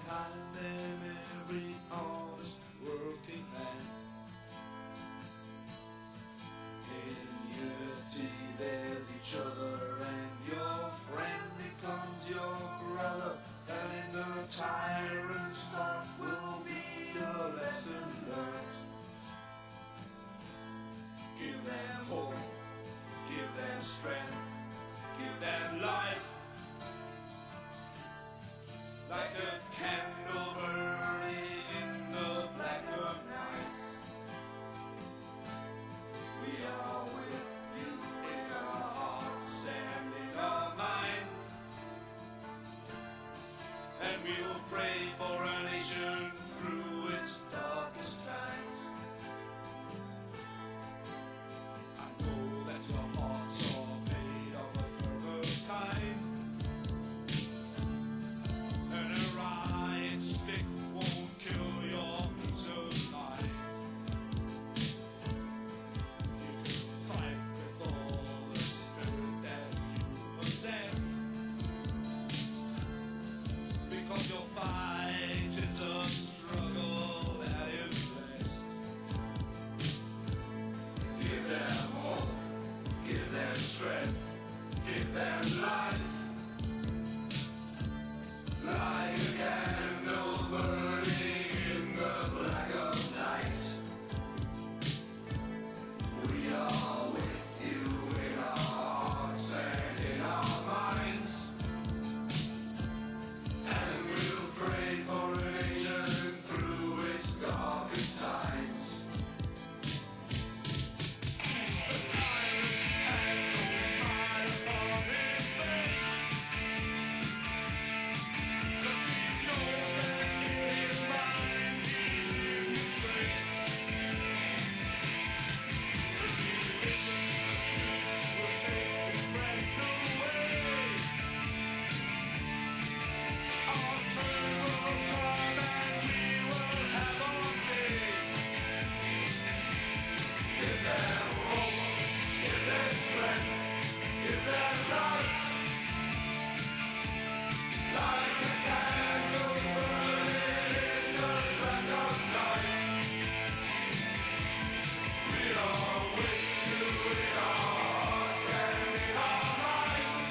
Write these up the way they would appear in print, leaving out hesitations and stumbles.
behind them every honest working man. In unity there's each other, and your friend becomes your brother, and in the tyrant's thought will be a lesson learned. Give them hope, give them strength, give them life. Like a candle burning in the black of night. We are with you in our hearts and in our minds. And we will pray for a nation through its darkest times. I know that your hearts are made of a firmer kind. And a riot stick won't kill your peace of mind. You can fight with all the spirit that you possess, because your fight is a struggle that is blessed. Give them hope, give them strength, give them life. Like a candle burning in the black of night. We are with you in our hearts and in our minds. And we'll pray for a nation through its darkest times. The tyrant has no smile upon his face, 'cause he knows that in his mind he's in disgrace. The religion will take his breath away. Our turn will come and we will have our day. Give them hope, give them strength, give them life. Like a candle burning in the black of night. We are with you in our hearts and in our minds.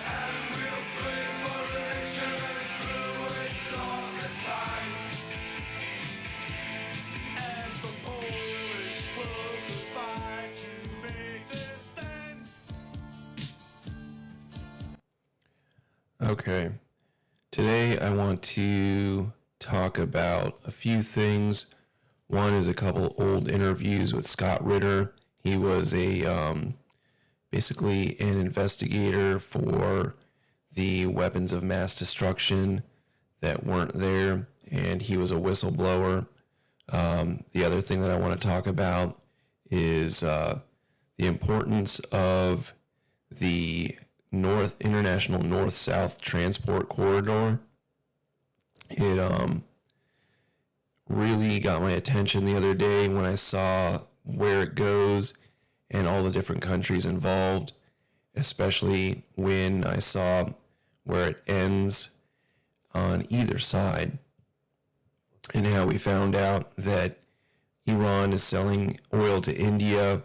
And we'll pray for a nation through its darkest times. As the Polish workers fight to make their stand. Okay, today I want to talk about a few things. One is a couple old interviews with Scott Ritter. He was basically an investigator for the weapons of mass destruction that weren't there, and he was a whistleblower. The other thing that I want to talk about is the importance of the International North-South Transport Corridor. It really got my attention the other day when I saw where it goes and all the different countries involved, especially when I saw where it ends on either side, and how we found out that Iran is selling oil to India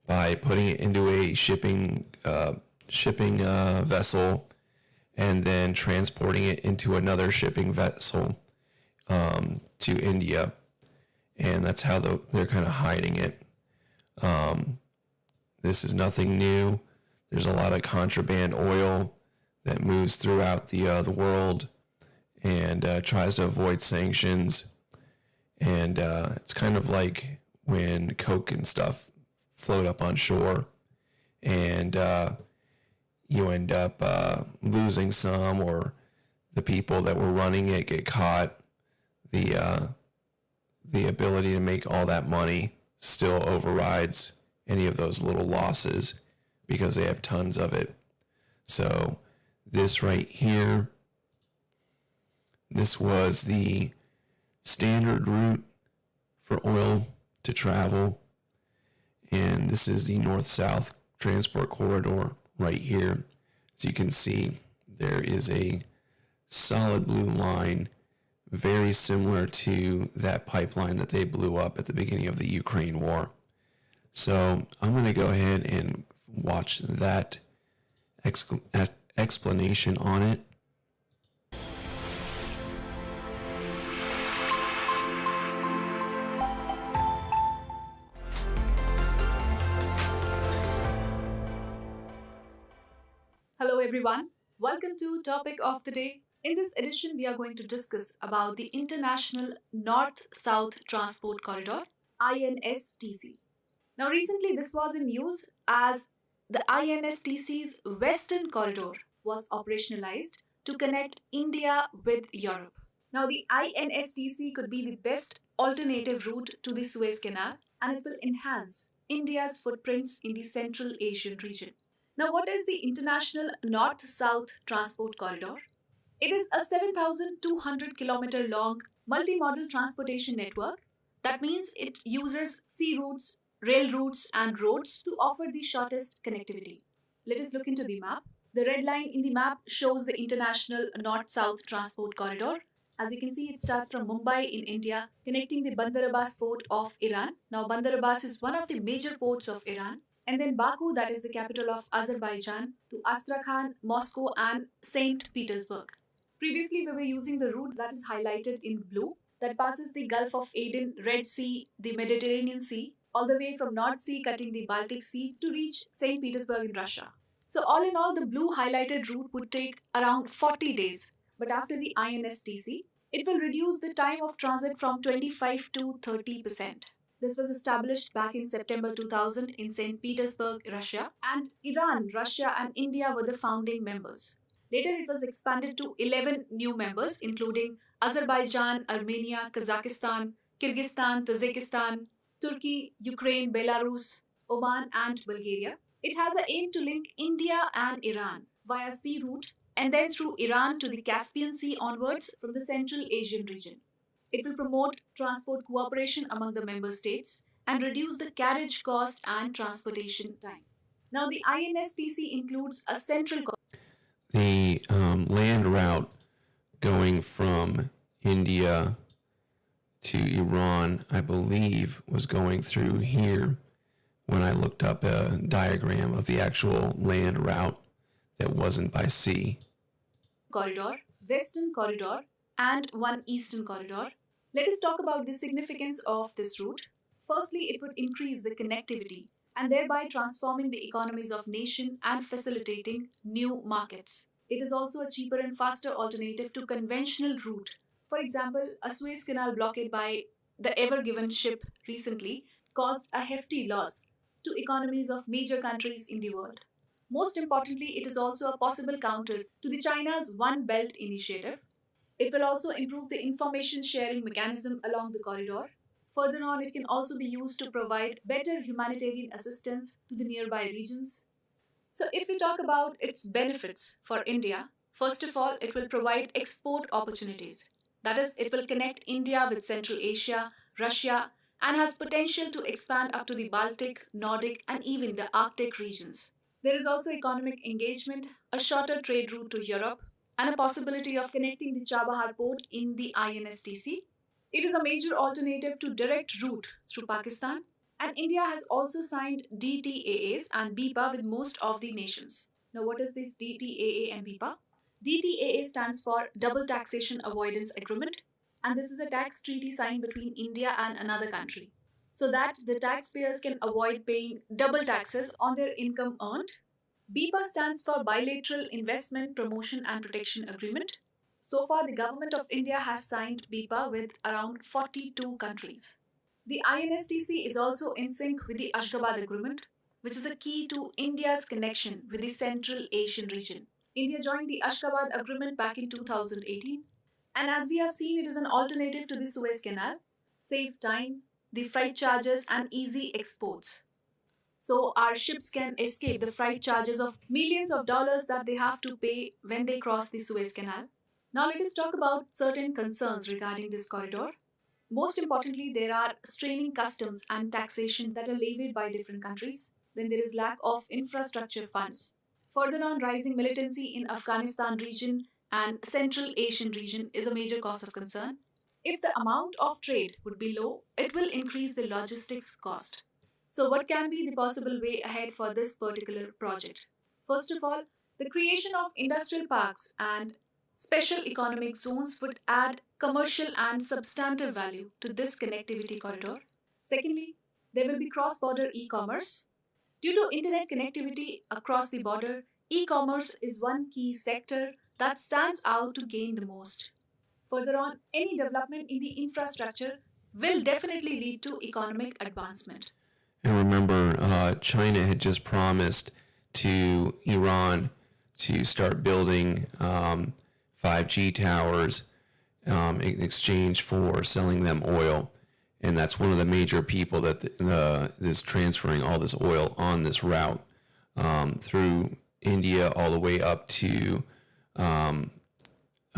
by putting it into a shipping vessel and then transporting it into another shipping vessel to India, and that's how they're kind of hiding it. This is nothing new. There's a lot of contraband oil that moves throughout the world and tries to avoid sanctions, and it's kind of like when Coke and stuff float up on shore, and you end up losing some, or the people that were running it get caught. The ability to make all that money still overrides any of those little losses because they have tons of it. So this right here, this was the standard route for oil to travel, and this is the north-south transport corridor right here. As you can see, there is a solid blue line, very similar to that pipeline that they blew up at the beginning of the Ukraine war. So I'm going to go ahead and watch that explanation on it. Hello everyone, welcome to Topic of the Day. In this edition, we are going to discuss about the International North-South Transport Corridor, INSTC. Now recently this was in news as the INSTC's Western Corridor was operationalized to connect India with Europe. Now the INSTC could be the best alternative route to the Suez Canal and it will enhance India's footprints in the Central Asian region. Now, what is the International North-South Transport Corridor? It is a 7,200-kilometer long multimodal transportation network. That means it uses sea routes, rail routes, and roads to offer the shortest connectivity. Let us look into the map. The red line in the map shows the International North-South Transport Corridor. As you can see, it starts from Mumbai in India, connecting the Bandar Abbas port of Iran. Now, Bandar Abbas is one of the major ports of Iran. And then Baku, that is the capital of Azerbaijan, to Astrakhan, Moscow, and St. Petersburg. Previously, we were using the route that is highlighted in blue, that passes the Gulf of Aden, Red Sea, the Mediterranean Sea, all the way from North Sea, cutting the Baltic Sea to reach St. Petersburg in Russia. So all in all, the blue highlighted route would take around 40 days. But after the INSTC, it will reduce the time of transit from 25 to 30%. This was established back in September 2000 in St. Petersburg, Russia, and Iran, Russia, and India were the founding members. Later, it was expanded to 11 new members, including Azerbaijan, Armenia, Kazakhstan, Kyrgyzstan, Tajikistan, Turkey, Ukraine, Belarus, Oman, and Bulgaria. It has an aim to link India and Iran via sea route and then through Iran to the Caspian Sea onwards from the Central Asian region. It will promote transport cooperation among the member states and reduce the carriage cost and transportation time. Now, the INSTC includes a central The land route going from India to Iran, I believe, was going through here when I looked up a diagram of the actual land route that wasn't by sea. Corridor, Western Corridor, and one Eastern Corridor. Let us talk about the significance of this route. Firstly, it would increase the connectivity and thereby transforming the economies of nation and facilitating new markets. It is also a cheaper and faster alternative to conventional route. For example, a Suez Canal blockade by the Ever Given ship recently caused a hefty loss to economies of major countries in the world. Most importantly, it is also a possible counter to the China's One Belt initiative. It will also improve the information sharing mechanism along the corridor. Further on, it can also be used to provide better humanitarian assistance to the nearby regions. So if we talk about its benefits for India, first of all, it will provide export opportunities. That is, it will connect India with Central Asia, Russia, and has potential to expand up to the Baltic, Nordic, and even the Arctic regions. There is also economic engagement, a shorter trade route to Europe, and a possibility of connecting the Chabahar port in the INSTC. It is a major alternative to direct route through Pakistan, and India has also signed DTAAs and BIPA with most of the nations. Now, what is this DTAA and BIPA? DTAA stands for Double Taxation Avoidance Agreement, and this is a tax treaty signed between India and another country, so that the taxpayers can avoid paying double taxes on their income earned. BIPA stands for Bilateral Investment Promotion and Protection Agreement. So far, the government of India has signed BIPA with around 42 countries. The INSTC is also in sync with the Ashgabat Agreement, which is the key to India's connection with the Central Asian region. India joined the Ashgabat Agreement back in 2018, and as we have seen, it is an alternative to the Suez Canal, save time, the freight charges, and easy exports. So our ships can escape the freight charges of millions of dollars that they have to pay when they cross the Suez Canal. Now let us talk about certain concerns regarding this corridor. Most importantly, there are straining customs and taxation that are levied by different countries. Then there is lack of infrastructure funds. Further on, rising militancy in Afghanistan region and Central Asian region is a major cause of concern. If the amount of trade would be low, it will increase the logistics cost. So, what can be the possible way ahead for this particular project? First of all, the creation of industrial parks and special economic zones would add commercial and substantive value to this connectivity corridor. Secondly, there will be cross border e commerce. Due to internet connectivity across the border, e commerce is one key sector that stands out to gain the most. Further on, any development in the infrastructure will definitely lead to economic advancement. And remember, China had just promised to Iran to start building 5G towers in exchange for selling them oil. And that's one of the major people that is transferring all this oil on this route through India all the way up to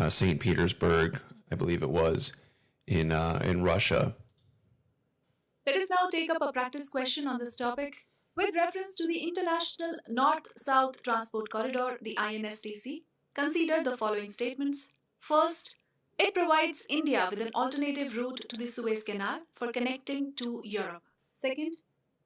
St. Petersburg, I believe it was, in Russia. Let us now take up a practice question on this topic. With reference to the International North-South Transport Corridor, the INSTC, consider the following statements. First, it provides India with an alternative route to the Suez Canal for connecting to Europe. Second,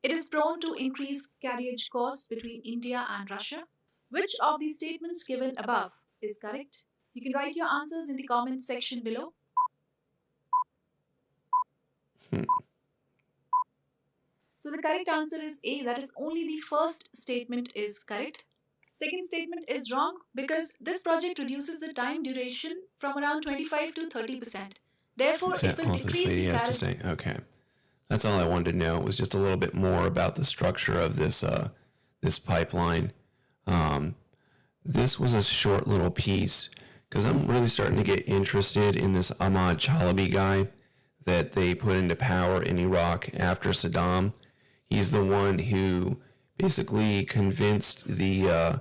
it is prone to increase carriage costs between India and Russia. Which of these statements given above is correct? You can write your answers in the comment section below. So the correct answer is A, that is only the first statement is correct. Second statement is wrong because this project reduces the time duration from around 25 to 30%. Therefore, it will decrease the carriage. Okay, that's all I wanted to know. It was just a little bit more about the structure of this this pipeline. This was a short little piece because I'm really starting to get interested in this Ahmad Chalabi guy that they put into power in Iraq after Saddam. He's the one who basically convinced the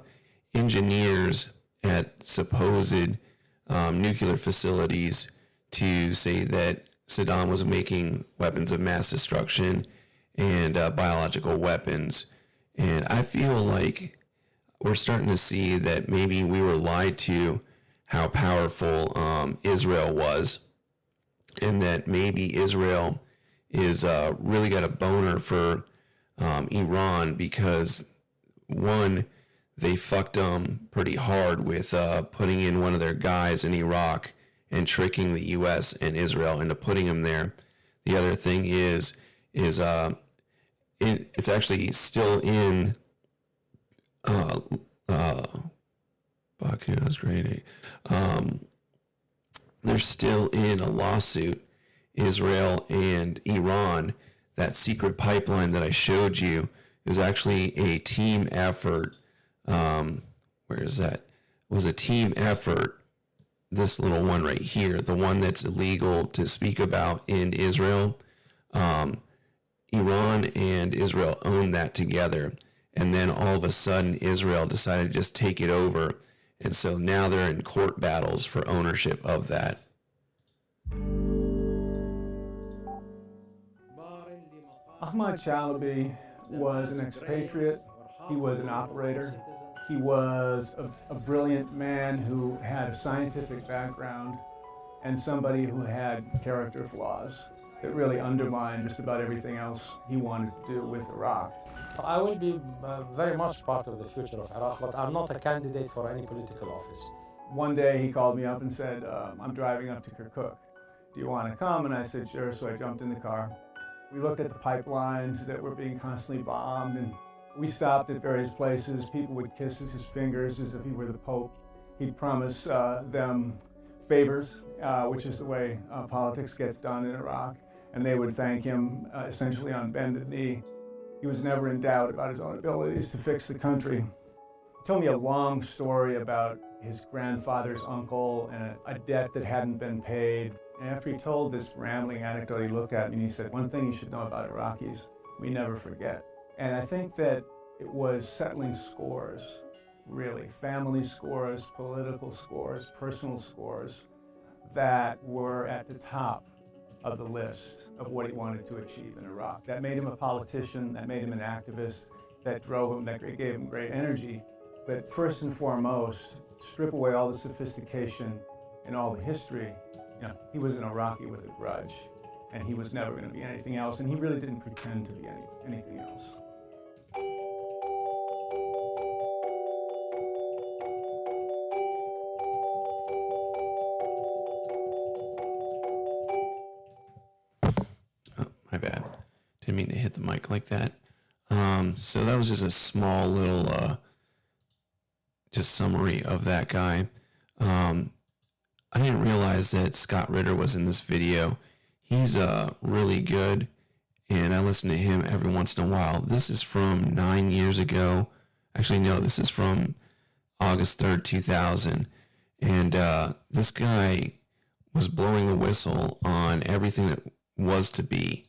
engineers at supposed nuclear facilities to say that Saddam was making weapons of mass destruction and biological weapons. And I feel like we're starting to see that maybe we were lied to how powerful Israel was, and that maybe Israel is really got a boner for Iran because, one, they fucked them pretty hard with putting in one of their guys in Iraq and tricking the U.S. and Israel into putting him there. The other thing is it's actually still in Baku. That's great. They're still in a lawsuit, Israel and Iran. That secret pipeline that I showed you is actually a team effort. Where is that? It was a team effort. This little one right here, the one that's illegal to speak about in Israel. Iran and Israel owned that together. And then all of a sudden, Israel decided to just take it over. And so now they're in court battles for ownership of that. Ahmad Chalabi was an expatriate. He was an operator. He was a brilliant man who had a scientific background and somebody who had character flaws that really undermined just about everything else he wanted to do with Iraq. I will be very much part of the future of Iraq, but I'm not a candidate for any political office. One day he called me up and said, I'm driving up to Kirkuk. Do you want to come? And I said, sure. So I jumped in the car. We looked at the pipelines that were being constantly bombed, and we stopped at various places. People would kiss his fingers as if he were the Pope. He'd promise them favors, which is the way politics gets done in Iraq, and they would thank him essentially on bended knee. He was never in doubt about his own abilities to fix the country. He told me a long story about his grandfather's uncle and a debt that hadn't been paid. And after he told this rambling anecdote, he looked at me and he said, one thing you should know about Iraqis, we never forget. And I think that it was settling scores, really, family scores, political scores, personal scores, that were at the top of the list of what he wanted to achieve in Iraq. That made him a politician, that made him an activist, that drove him, that gave him great energy. But first and foremost, strip away all the sophistication and all the history, he was an Iraqi with a grudge, and he was never going to be anything else, and he really didn't pretend to be anything else. My bad. Didn't mean to hit the mic like that. So that was just a small little just summary of that guy. I didn't realize that Scott Ritter was in this video. He's really good, and I listen to him every once in a while. This is from 9 years ago. Actually, no, this is from August 3rd, 2000. And this guy was blowing the whistle on everything that was to be.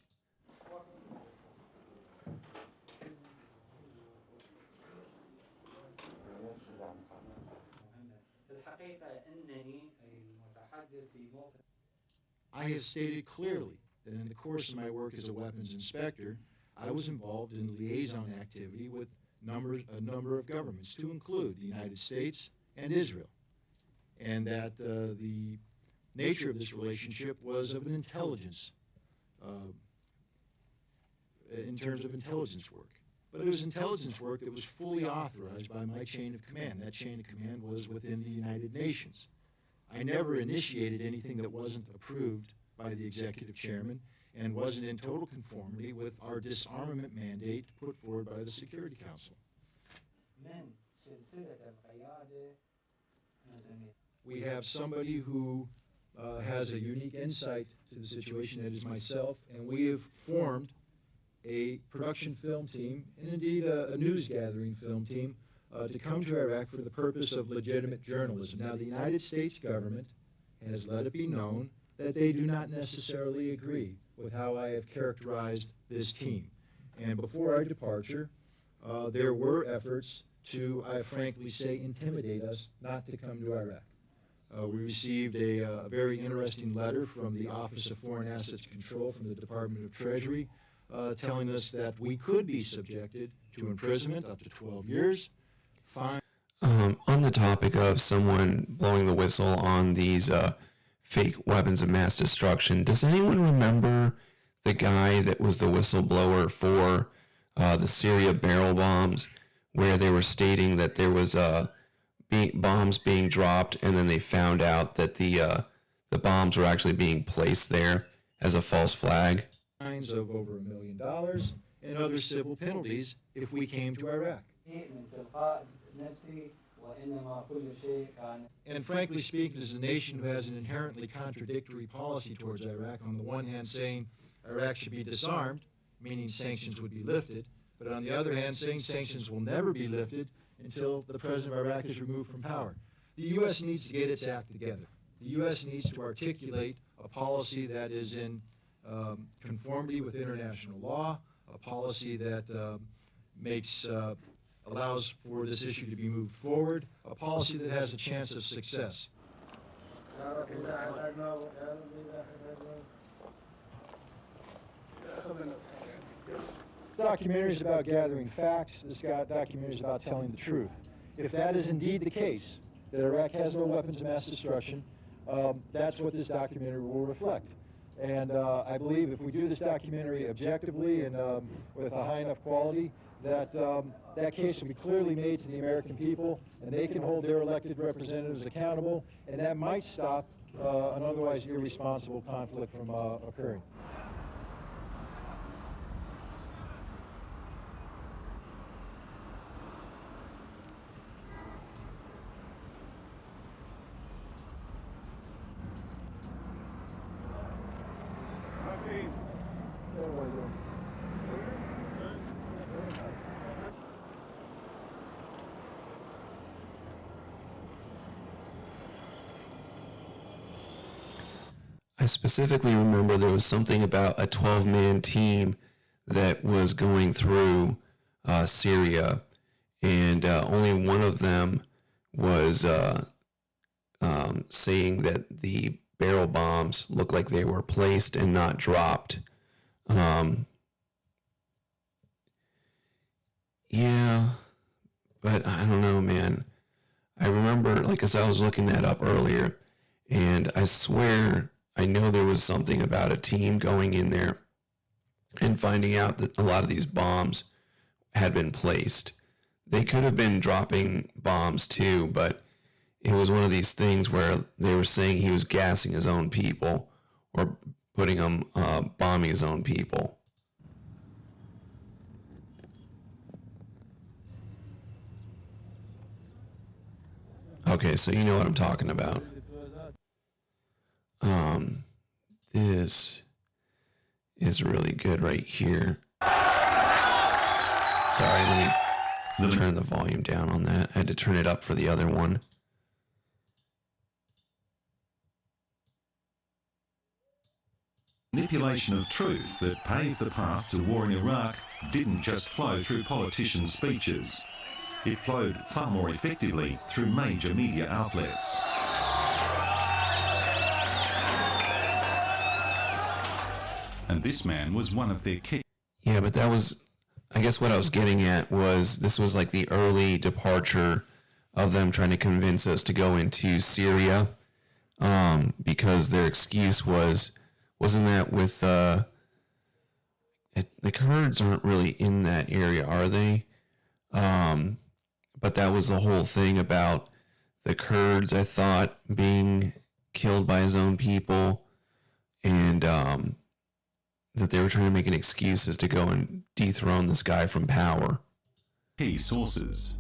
I have stated clearly that in the course of my work as a weapons inspector, I was involved in liaison activity with a number of governments, to include the United States and Israel, and that the nature of this relationship was of an intelligence, in terms of intelligence work. But it was intelligence work that was fully authorized by my chain of command. That chain of command was within the United Nations. I never initiated anything that wasn't approved by the executive chairman and wasn't in total conformity with our disarmament mandate put forward by the Security Council. We have somebody who has a unique insight to the situation, that is myself, and we have formed a production film team and indeed a news gathering film team to come to Iraq for the purpose of legitimate journalism. Now, the United States government has let it be known that they do not necessarily agree with how I have characterized this team. And before our departure, there were efforts to, I frankly say, intimidate us not to come to Iraq. We received a very interesting letter from the Office of Foreign Assets Control from the Department of Treasury telling us that we could be subjected to imprisonment up to 12 years, fine. On the topic of someone blowing the whistle on these fake weapons of mass destruction, does anyone remember the guy that was the whistleblower for the Syria barrel bombs, where they were stating that there was bombs being dropped, and then they found out that the bombs were actually being placed there as a false flag? Fines of over $1 million and other civil penalties if we came to Iraq. And frankly speaking, as a nation who has an inherently contradictory policy towards Iraq, on the one hand saying Iraq should be disarmed, meaning sanctions would be lifted, but on the other hand saying sanctions will never be lifted until the president of Iraq is removed from power. The U.S. needs to get its act together. The U.S. needs to articulate a policy that is in conformity with international law, a policy that allows for this issue to be moved forward, a policy that has a chance of success. This documentary is about gathering facts. This documentary is about telling the truth. If that is indeed the case, that Iraq has no weapons of mass destruction, that's what this documentary will reflect. And I believe if we do this documentary objectively and with a high enough quality, that that case will be clearly made to the American people, and they can hold their elected representatives accountable, and that might stop an otherwise irresponsible conflict from occurring. I specifically remember there was something about a 12-man team that was going through Syria, and only one of them was saying that the barrel bombs looked like they were placed and not dropped. Yeah, but I don't know, man. I remember, like, as I was looking that up earlier, and I swear I know there was something about a team going in there and finding out that a lot of these bombs had been placed. They could have been dropping bombs too, but it was one of these things where they were saying he was gassing his own people or putting them, bombing his own people. Okay, so you know what I'm talking about. This is really good right here. Sorry, let me turn the volume down on that. I had to turn it up for the other one. Manipulation of truth that paved the path to war in Iraq didn't just flow through politicians' speeches. It flowed far more effectively through major media outlets. And this man was one of their key. Yeah, but that was, I guess what I was getting at was this was like the early departure of them trying to convince us to go into Syria, because their excuse wasn't that with, the Kurds aren't really in that area, are they? But that was the whole thing about the Kurds, I thought, being killed by his own people, and that they were trying to make an excuse as to go and dethrone this guy from power. Key sources.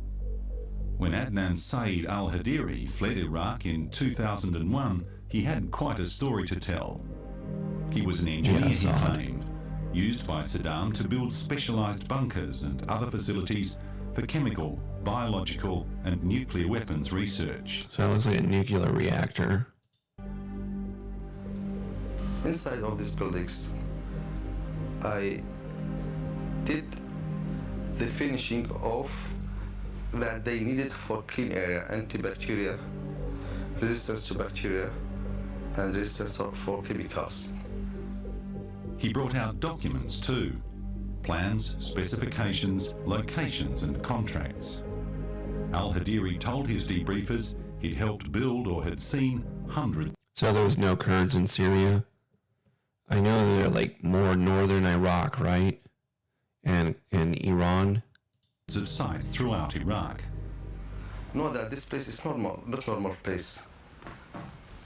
When Adnan Saeed al-Hadiri fled Iraq in 2001, he had quite a story to tell. He was an engineer, he claimed, used by Saddam to build specialized bunkers and other facilities for chemical, biological, and nuclear weapons research. So it looks like a nuclear reactor. Inside of these buildings, I did the finishing off that they needed for clean area, antibacterial, resistance to bacteria, and resistance for chemicals. He brought out documents too. Plans, specifications, locations and contracts. Al-Hadiri told his debriefers he'd helped build or had seen hundreds. So there was no Kurds in Syria? I know they're like more northern Iraq, right? And Iran? Of sites throughout Iraq. Know that this place is not normal place.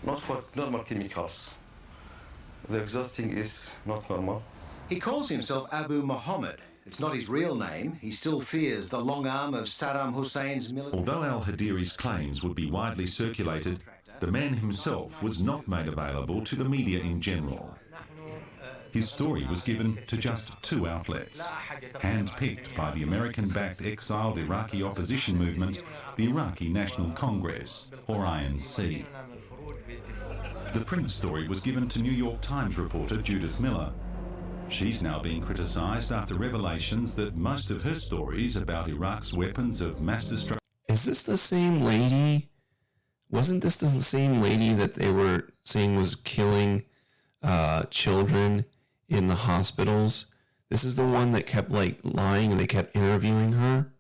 Not for normal chemicals. The exhausting is not normal. He calls himself Abu Muhammad. It's not his real name. He still fears the long arm of Saddam Hussein's military. Although al-Hadiri's claims would be widely circulated, the man himself was not made available to the media in general. His story was given to just 2 outlets, hand-picked by the American-backed exiled Iraqi opposition movement, the Iraqi National Congress, or INC. The Prince story was given to New York Times reporter Judith Miller. She's now being criticised after revelations that most of her stories about Iraq's weapons of mass destruction... Is this the same lady? Wasn't this the same lady that they were saying was killing children in the hospitals? This is the one that kept like lying and they kept interviewing her?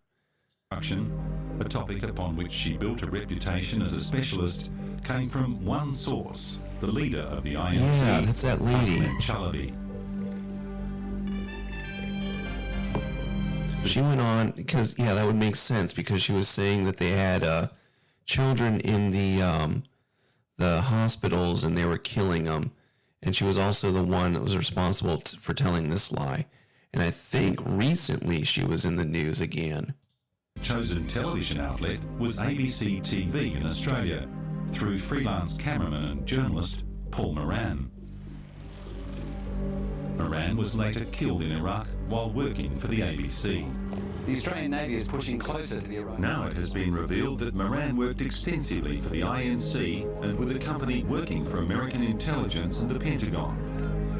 A topic upon which she built a reputation as a specialist came from one source, the leader of the INC. Yeah, that's that lady. Chalabi. She went on, because, yeah, that would make sense, because she was saying that they had children in the hospitals and they were killing them. And she was also the one that was responsible for telling this lie. And I think recently she was in the news again. Chosen television outlet was ABC TV in Australia, through freelance cameraman and journalist Paul Moran. Moran was later killed in Iraq while working for the ABC. The Australian Navy is pushing closer to the Iraq. Now it has been revealed that Moran worked extensively for the INC and with a company working for American intelligence and the Pentagon,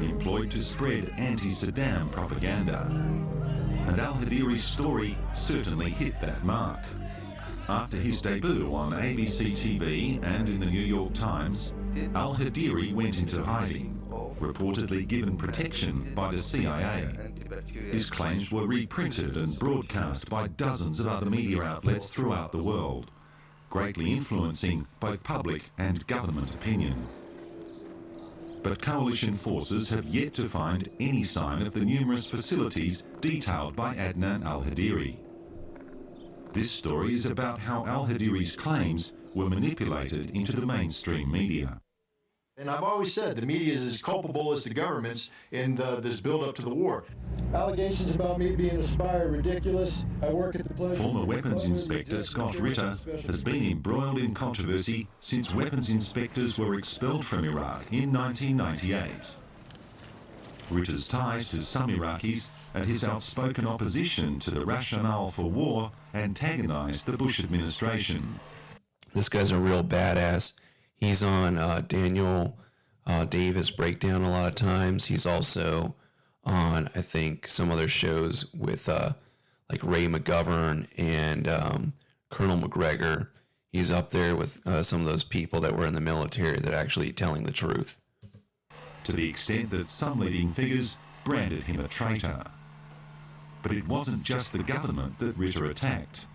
employed to spread anti-Saddam propaganda. And al-Hadiri's story certainly hit that mark. After his debut on ABC TV and in the New York Times, al-Hadiri went into hiding, reportedly given protection by the CIA. His claims were reprinted and broadcast by dozens of other media outlets throughout the world. greatly influencing both public and government opinion. But coalition forces have yet to find any sign of the numerous facilities detailed by Adnan al-Hadiri. This story is about how al-Hadiri's claims were manipulated into the mainstream media. And I've always said the media is as culpable as the governments in this build-up to the war. Allegations about me being a spy are ridiculous. I work at the pleasure. Former weapons inspector Scott Ritter has been embroiled in controversy since weapons inspectors were expelled from Iraq in 1998. Ritter's ties to some Iraqis and his outspoken opposition to the rationale for war antagonised the Bush administration. This guy's a real badass. He's on Daniel Davis Breakdown a lot of times. He's also on, I think, some other shows with like Ray McGovern and Colonel McGregor. He's up there with some of those people that were in the military that are actually telling the truth. To the extent that some leading figures branded him a traitor. But it wasn't just the government that Ritter attacked.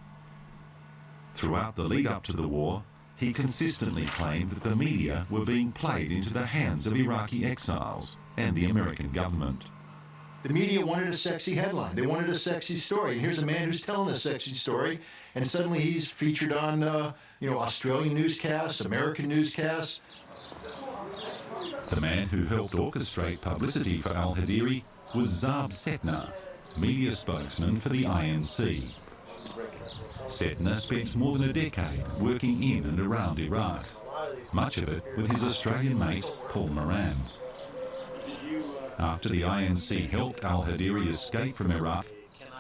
Throughout the lead-up to the war, he consistently claimed that the media were being played into the hands of Iraqi exiles and the American government. The media wanted a sexy headline. They wanted a sexy story. And here's a man who's telling a sexy story, and suddenly he's featured on, Australian newscasts, American newscasts. The man who helped orchestrate publicity for al-Hadiri was Zab Setna, media spokesman for the INC. Setna spent more than a decade working in and around Iraq, much of it with his Australian mate Paul Moran. After the INC helped al-Hadiri escape from Iraq,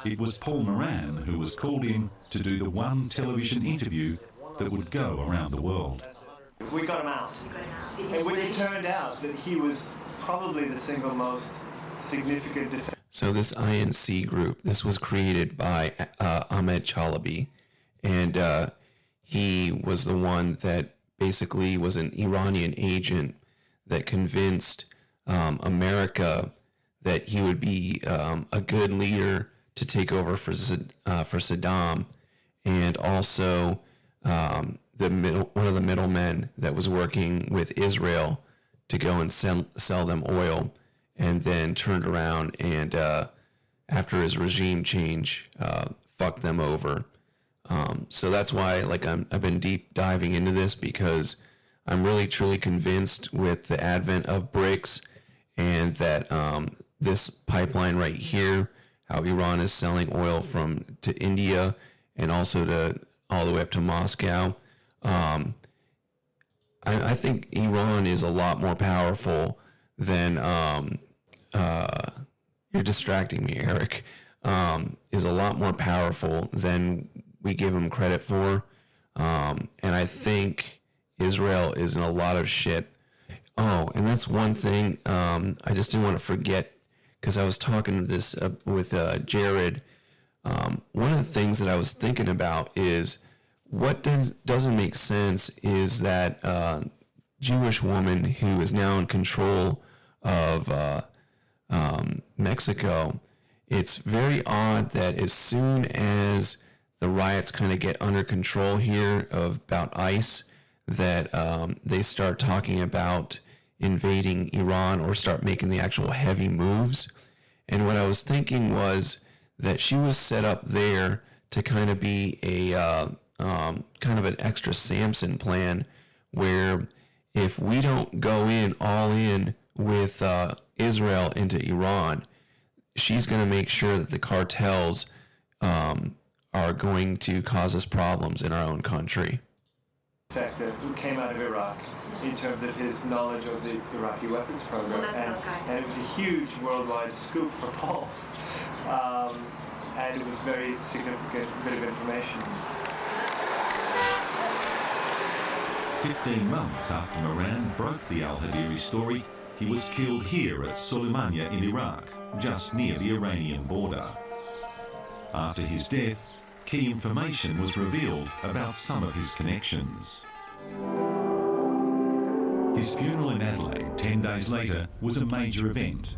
it was Paul Moran who was called in to do the one television interview that would go around the world. We got him out. And it turned out that he was probably the single most significant defense. So this INC group, this was created by Ahmed Chalabi, and he was the one that basically was an Iranian agent that convinced America that he would be a good leader to take over for Saddam, and also one of the middlemen that was working with Israel to go and sell them oil, and then turned around and after his regime change, fucked them over. So that's why, like, I've been deep diving into this, because I'm really truly convinced with the advent of BRICS and that this pipeline right here, how Iran is selling oil to India and also to all the way up to Moscow. I think Iran is a lot more powerful than you're distracting me, Eric. Is a lot more powerful than we give him credit for. And I think Israel is in a lot of shit. Oh, and that's one thing I just didn't want to forget, because I was talking this with Jared. One of the things that I was thinking about is what doesn't make sense is that Jewish woman who is now in control of Mexico. It's very odd that as soon as the riots kind of get under control here about ICE, that they start talking about invading Iran or start making the actual heavy moves. And what I was thinking was that she was set up there to kind of be a kind of an extra Samson plan, where if we don't go all in with Israel into Iran, she's going to make sure that the cartels are going to cause us problems in our own country. Factor who came out of Iraq in terms of his knowledge of the Iraqi weapons program, and it was a huge worldwide scoop for Paul, and it was a very significant bit of information. 15 months after Moran broke the al-Hadiri story, he was killed here at Suleimania in Iraq, just near the Iranian border. After his death, key information was revealed about some of his connections. His funeral in Adelaide 10 days later was a major event.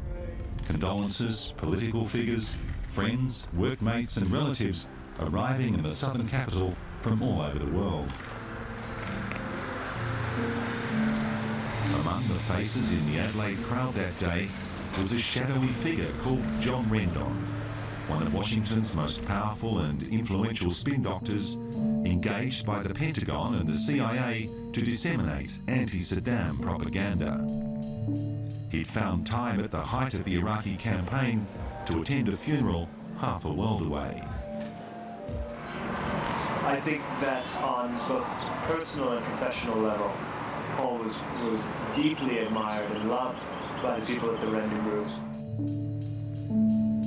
Condolences, political figures, friends, workmates and relatives arriving in the southern capital from all over the world. Among the faces in the Adelaide crowd that day was a shadowy figure called John Rendon, one of Washington's most powerful and influential spin doctors, engaged by the Pentagon and the CIA to disseminate anti-Saddam propaganda. He'd found time at the height of the Iraqi campaign to attend a funeral half a world away. I think that on both personal and professional level, Paul was deeply admired and loved by the people at the Rendon Group.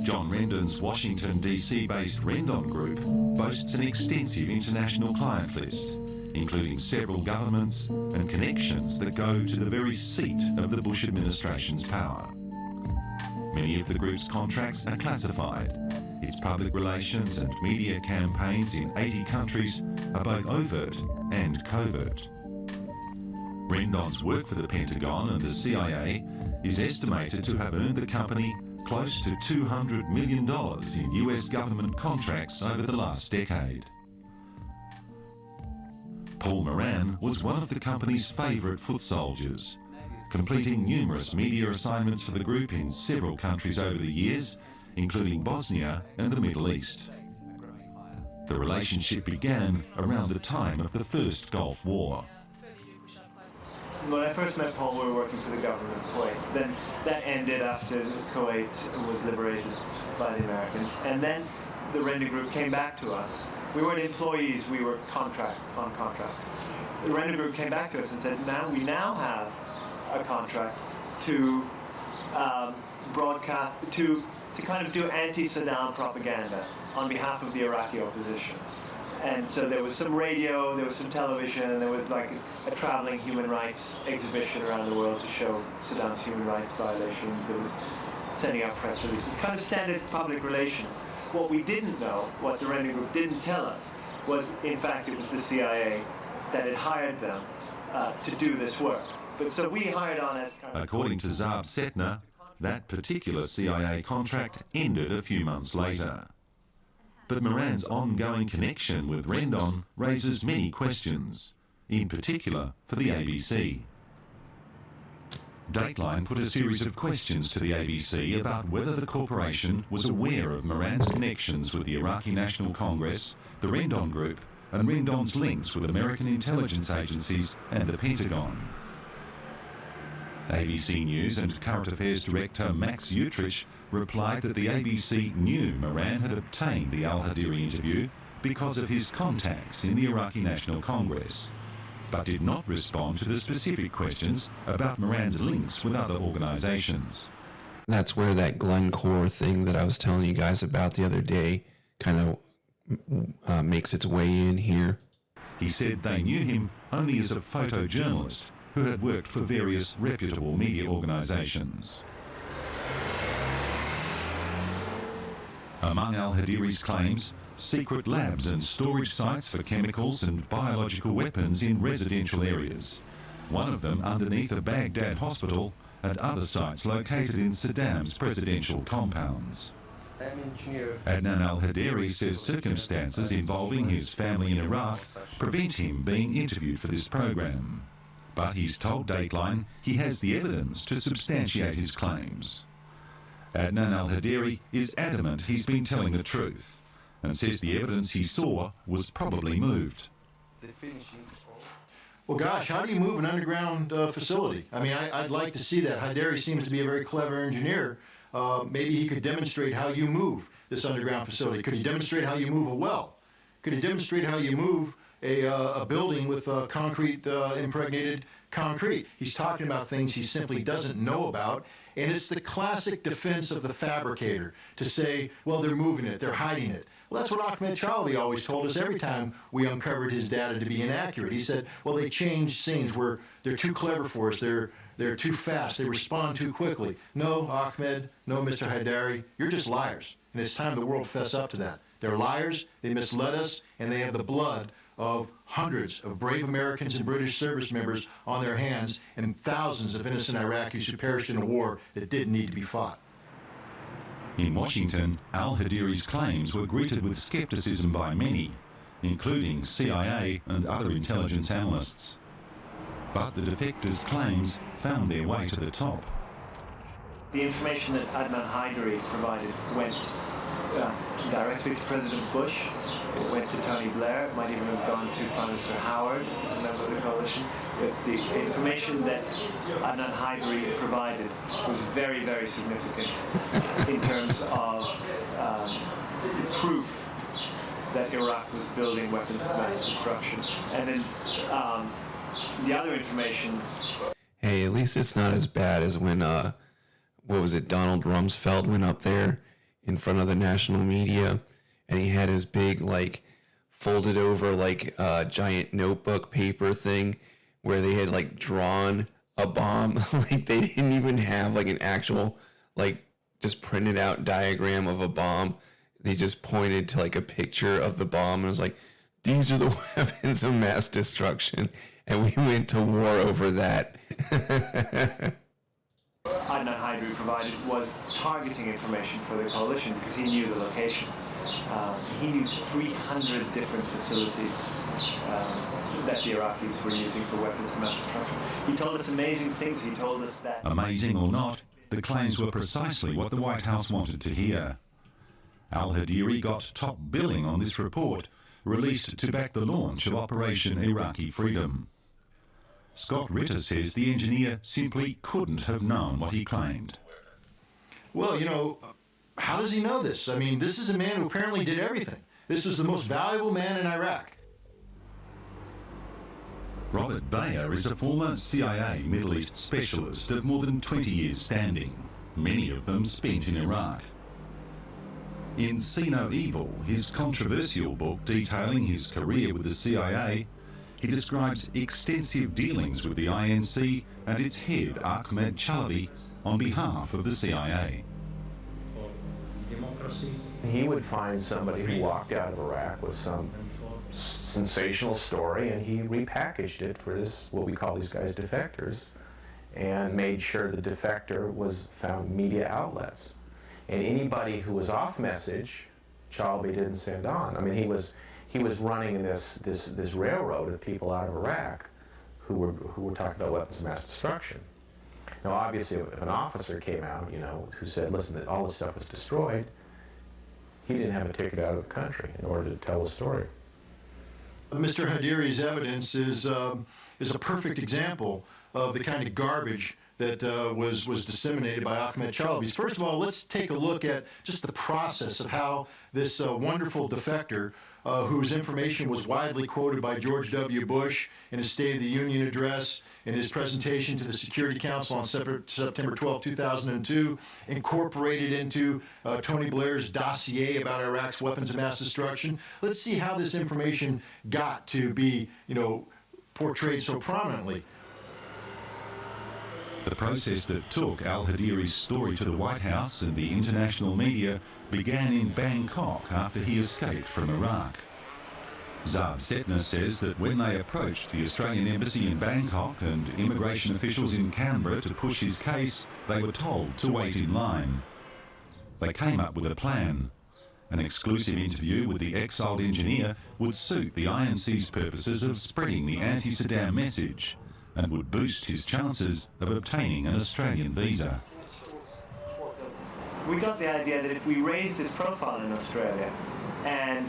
John Rendon's Washington, D.C.-based Rendon Group boasts an extensive international client list, including several governments and connections that go to the very seat of the Bush administration's power. Many of the group's contracts are classified. Its public relations and media campaigns in 80 countries are both overt and covert. Rendon's work for the Pentagon and the CIA is estimated to have earned the company close to $200 million in US government contracts over the last decade. Paul Moran was one of the company's favourite foot soldiers, completing numerous media assignments for the group in several countries over the years, including Bosnia and the Middle East. The relationship began around the time of the First Gulf War. When I first met Paul, we were working for the government of Kuwait. Then that ended after Kuwait was liberated by the Americans. And then the Rendon Group came back to us. We weren't employees, we were on contract. The Rendon Group came back to us and said, we now have a contract to broadcast, to kind of do anti-Saddam propaganda on behalf of the Iraqi opposition. And so there was some radio, there was some television, and there was like a traveling human rights exhibition around the world to show Saddam's human rights violations. There was sending out press releases, kind of standard public relations. What we didn't know, what the Rendon Group didn't tell us, was in fact it was the CIA that had hired them to do this work. But so we hired on as kind of... According to Zaab Setner, that particular CIA contract ended a few months later. But Moran's ongoing connection with Rendon raises many questions, in particular for the ABC. Dateline put a series of questions to the ABC about whether the corporation was aware of Moran's connections with the Iraqi National Congress, the Rendon Group, and Rendon's links with American intelligence agencies and the Pentagon. ABC News and Current Affairs Director Max Utrich replied that the ABC knew Moran had obtained the al-Hadiri interview because of his contacts in the Iraqi National Congress, but did not respond to the specific questions about Moran's links with other organizations. That's where that Glencore thing that I was telling you guys about the other day kind of makes its way in here. He said they knew him only as a photojournalist who had worked for various reputable media organizations. Among al-Hadiri's claims, secret labs and storage sites for chemicals and biological weapons in residential areas, one of them underneath a Baghdad hospital and other sites located in Saddam's presidential compounds. Adnan al-Hadiri says circumstances involving his family in Iraq prevent him being interviewed for this program. But he's told Dateline he has the evidence to substantiate his claims. Adnan al-Hadiri is adamant he's been telling the truth and says the evidence he saw was probably moved. Well, gosh, how do you move an underground facility? I mean, I'd like to see that. Hadiri seems to be a very clever engineer. Maybe he could demonstrate how you move this underground facility. Could he demonstrate how you move a well? Could he demonstrate how you move a building with concrete, impregnated concrete? He's talking about things he simply doesn't know about, and it's the classic defense of the fabricator to say, well, they're moving it, they're hiding it. Well, that's what Ahmed Chalabi always told us every time we uncovered his data to be inaccurate. He said, well, they change scenes where they're too clever for us, they're too fast, they respond too quickly. No, Ahmed, no, Mr. Hadari, you're just liars, and it's time the world fess up to that. They're liars, they misled us, and they have the blood of hundreds of brave Americans and British service members on their hands and thousands of innocent Iraqis who perished in a war that didn't need to be fought. In Washington, al-Hadiri's claims were greeted with skepticism by many, including CIA and other intelligence analysts. But the defectors' claims found their way to the top. The information that Adnan Haidari provided went directly to President Bush. It went to Tony Blair. It might even have gone to Prime Minister Howard as a member of the coalition. But the information that Adnan Haidari provided was very, very significant in terms of proof that Iraq was building weapons of mass destruction. And then the other information... Hey, at least it's not as bad as when, what was it, Donald Rumsfeld went up there in front of the national media, and he had his big, like, folded over, like, giant notebook paper thing where they had, like, drawn a bomb. Like, they didn't even have, like, an actual, like, just printed out diagram of a bomb. They just pointed to, like, a picture of the bomb, and it was like, these are the weapons of mass destruction. And we went to war over that. Adnan Haidari provided was targeting information for the coalition because he knew the locations. He knew 300 different facilities that the Iraqis were using for weapons of mass destruction. He told us amazing things. He told us that... Amazing or not, the claims were precisely what the White House wanted to hear. Al-Hadiri got top billing on this report, released to back the launch of Operation Iraqi Freedom. Scott Ritter says the engineer simply couldn't have known what he claimed. Well, you know, how does he know this? I mean, this is a man who apparently did everything. This was the most valuable man in Iraq. Robert Bayer is a former CIA Middle East specialist of more than 20 years standing, many of them spent in Iraq. In See No Evil, his controversial book detailing his career with the CIA, he describes extensive dealings with the INC and its head, Ahmed Chalabi, on behalf of the CIA. He would find somebody who walked out of Iraq with some sensational story, and he repackaged it for this, what we call these guys defectors, and made sure the defector was found media outlets. And anybody who was off message, Chalabi didn't send on. I mean, he was running this railroad of people out of Iraq who were talking about weapons of mass destruction. Now, obviously, if an officer came out, you know, who said, listen, that all this stuff was destroyed, he didn't have a ticket out of the country in order to tell the story. Mr. Hadiri's evidence is a perfect example of the kind of garbage that was disseminated by Ahmed Chalabi. First of all, let's take a look at just the process of how this wonderful defector, whose information was widely quoted by George W. Bush in his State of the Union address, in his presentation to the Security Council on September 12, 2002, incorporated into Tony Blair's dossier about Iraq's weapons of mass destruction. Let's see how this information got to be, you know, portrayed so prominently. The process that took Al-Hadiri's story to the White House and the international media began in Bangkok after he escaped from Iraq. Zab Setner says that when they approached the Australian Embassy in Bangkok and immigration officials in Canberra to push his case, they were told to wait in line. They came up with a plan. An exclusive interview with the exiled engineer would suit the INC's purposes of spreading the anti-Saddam message and would boost his chances of obtaining an Australian visa. We got the idea that if we raised his profile in Australia and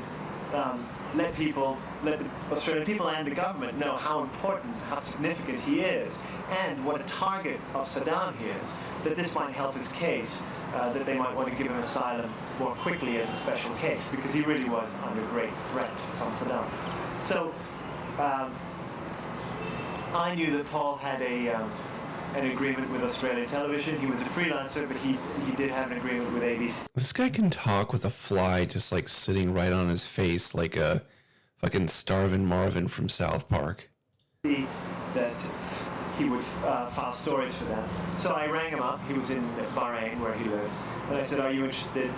let the Australian people and the government know how important, how significant he is, and what a target of Saddam he is, that this might help his case, that they might want to give him asylum more quickly as a special case, because he really was under great threat from Saddam. So I knew that Paul had an agreement with Australian television. He was a freelancer, but he did have an agreement with ABC. This guy can talk with a fly just like sitting right on his face like a fucking starving Marvin from South Park. That he would file stories for them. So I rang him up. He was in Bahrain, where he lived. And I said, are you interested?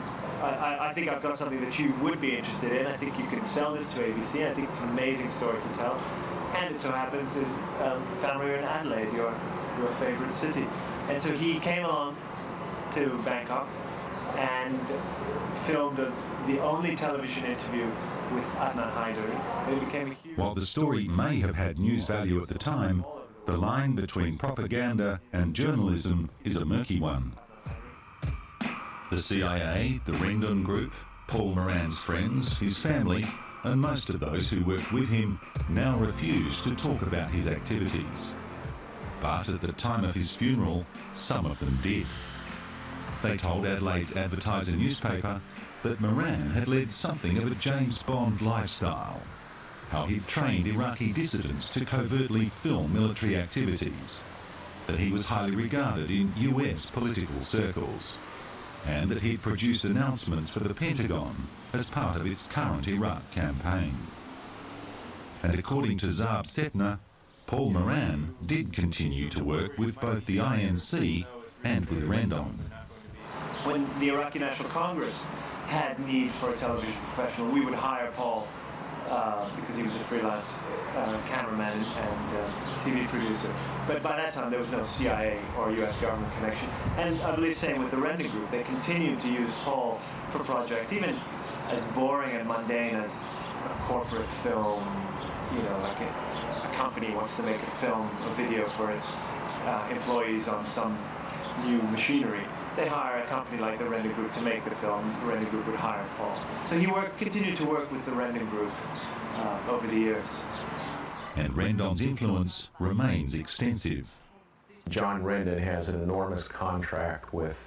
I think I've got something that you would be interested in. I think you can sell this to ABC. I think it's an amazing story to tell. And it so happens his family are in Adelaide, your favorite city. And so he came along to Bangkok and filmed the only television interview with Adnan Haidari. It became a huge... While the story may have had news value at the time, The line between propaganda and journalism is a murky one. The CIA, the Rendon Group, Paul Moran's friends, his family, and most of those who worked with him now refuse to talk about his activities. But at the time of his funeral, some of them did. They told Adelaide's Advertiser newspaper that Moran had led something of a James Bond lifestyle, how he'd trained Iraqi dissidents to covertly film military activities, that he was highly regarded in US political circles, and that he'd produced announcements for the Pentagon as part of its current Iraq campaign. And according to Zaab Setner, Paul Moran did continue to work with both the INC and with Rendon. When the Iraqi National Congress had need for a television professional, we would hire Paul because he was a freelance cameraman and TV producer. But by that time, there was no CIA or US government connection. And I believe same with the Rendon Group. They continued to use Paul for projects, even as boring and mundane as a corporate film, you know, like a company wants to make a film, a video for its employees on some new machinery. They hire a company like the Rendon Group to make the film. The Rendon Group would hire Paul. So he continued to work with the Rendon Group over the years. And Rendon's influence remains extensive. John Rendon has an enormous contract with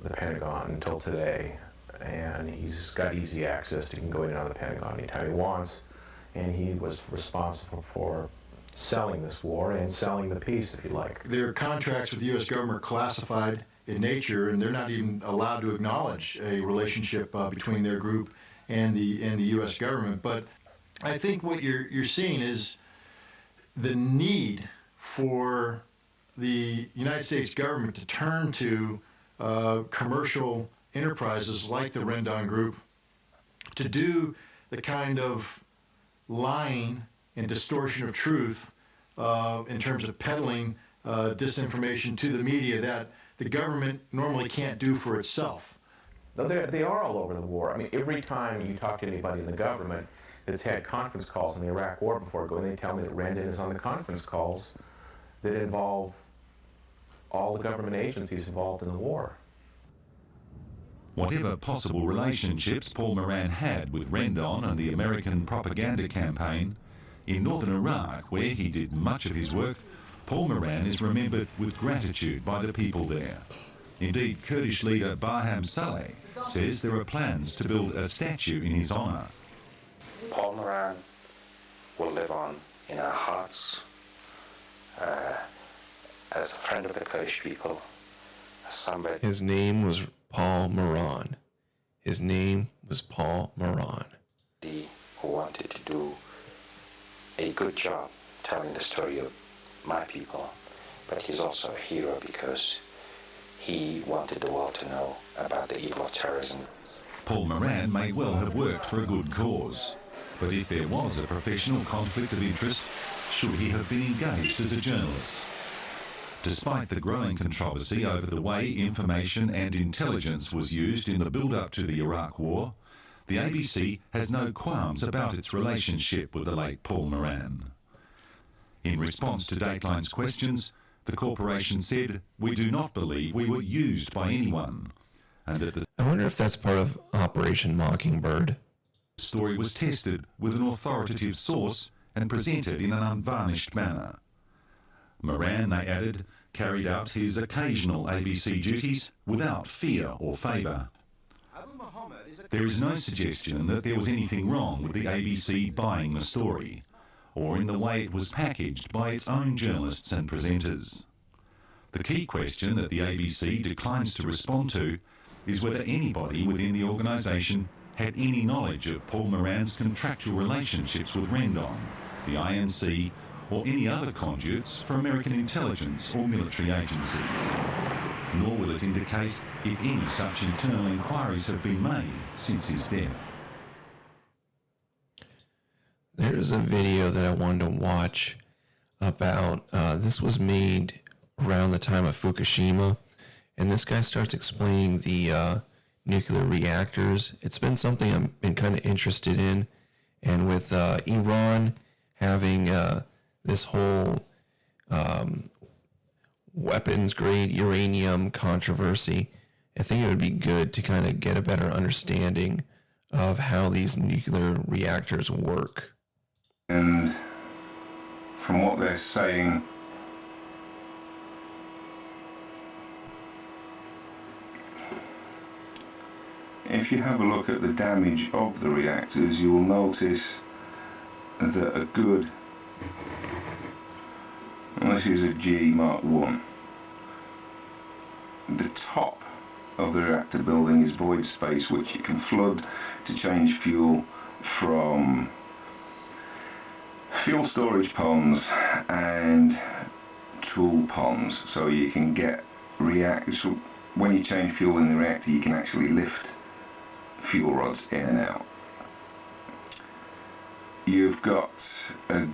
the Pentagon until today, and he's got easy access. He can go in and out of the Pentagon anytime he wants, and he was responsible for selling this war and selling the peace, if you like. Their contracts with the U.S. government are classified in nature, and they're not even allowed to acknowledge a relationship between their group and the U.S. government. But I think what you're seeing is the need for the United States government to turn to commercial enterprises like the Rendon Group to do the kind of lying and distortion of truth in terms of peddling disinformation to the media that the government normally can't do for itself. No, they are all over the war. I mean, every time you talk to anybody in the government that's had conference calls in the Iraq War before going, they tell me that Rendon is on the conference calls that involve all the government agencies involved in the war. Whatever possible relationships Paul Moran had with Rendon and the American propaganda campaign, in northern Iraq, where he did much of his work, Paul Moran is remembered with gratitude by the people there. Indeed, Kurdish leader Barham Saleh says there are plans to build a statue in his honour. Paul Moran will live on in our hearts as a friend of the Kurdish people, as somebody. His name was Paul Moran. His name was Paul Moran. Who wanted to do a good job telling the story of my people, but he's also a hero because he wanted the world to know about the evil of terrorism. Paul Moran may well have worked for a good cause, but if there was a professional conflict of interest, should he have been engaged as a journalist? Despite the growing controversy over the way information and intelligence was used in the build-up to the Iraq War, the ABC has no qualms about its relationship with the late Paul Moran. In response to Dateline's questions, the corporation said, "We do not believe we were used by anyone," and that the I wonder if that's part of Operation Mockingbird. story was tested with an authoritative source and presented in an unvarnished manner. Moran, they added, carried out his occasional ABC duties without fear or favour. There is no suggestion that there was anything wrong with the ABC buying the story, or in the way it was packaged by its own journalists and presenters. The key question that the ABC declines to respond to is whether anybody within the organisation had any knowledge of Paul Moran's contractual relationships with Rendon, the INC, or any other conduits for American intelligence or military agencies. Nor will it indicate if any such internal inquiries have been made since his death. There's a video that I wanted to watch about, this was made around the time of Fukushima, and this guy starts explaining the nuclear reactors. It's been something I've been kind of interested in, and with Iran having this whole weapons-grade uranium controversy, I think it would be good to kind of get a better understanding of how these nuclear reactors work. And from what they're saying, if you have a look at the damage of the reactors, you will notice that a good, and this is a G Mark 1, the top of the reactor building is void space, which you can flood to change fuel from fuel storage ponds and tool ponds, so you can get reactors. So when you change fuel in the reactor, you can actually lift fuel rods in and out. You've got a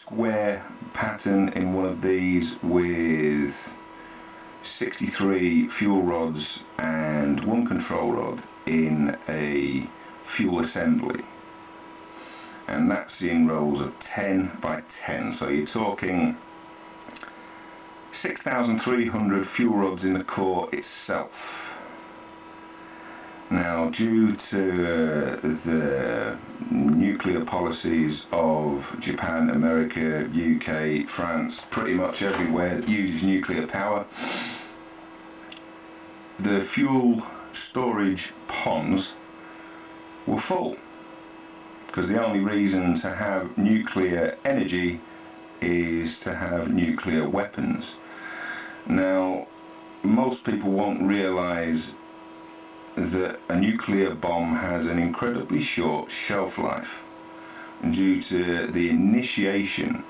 square pattern in one of these with 63 fuel rods and one control rod in a fuel assembly, and that's in rows of 10 by 10, so you're talking 6,300 fuel rods in the core itself. Now, due to the nuclear policies of Japan, America, UK, France, pretty much everywhere that uses nuclear power, the fuel storage ponds were full, because the only reason to have nuclear energy is to have nuclear weapons. Now, most people won't realise that a nuclear bomb has an incredibly short shelf life due to the initiation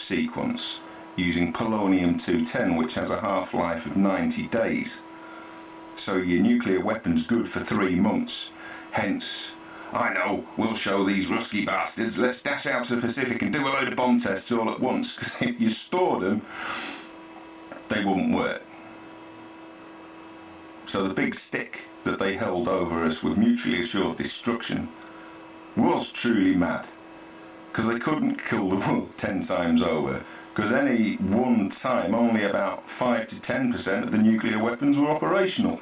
sequence using polonium-210, which has a half-life of 90 days. So your nuclear weapon's good for 3 months. Hence, I know, we'll show these rusky bastards, let's dash out to the Pacific and do a load of bomb tests all at once, because if you store them, they wouldn't work. So the big stick that they held over us with mutually assured destruction was truly mad, because they couldn't kill the world 10 times over, because any one time only about 5 to 10% of the nuclear weapons were operational.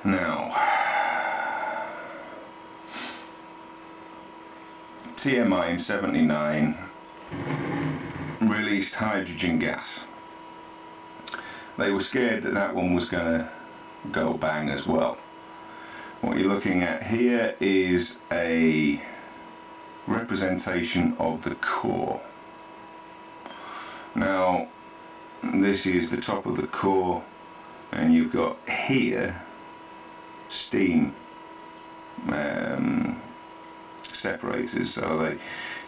Now, TMI in '79 released hydrogen gas. They were scared that that one was going to go bang as well. What you're looking at here is a representation of the core. Now, this is the top of the core, and you've got here steam separators, so they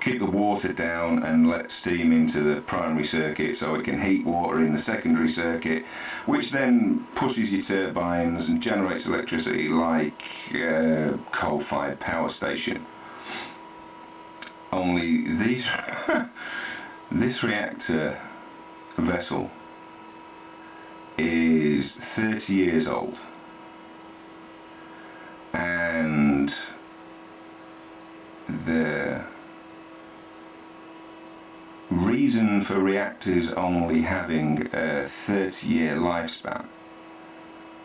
keep the water down and let steam into the primary circuit so it can heat water in the secondary circuit, which then pushes your turbines and generates electricity like a coal-fired power station. Only these this reactor vessel is 30 years old, and the reason for reactors only having a 30-year lifespan,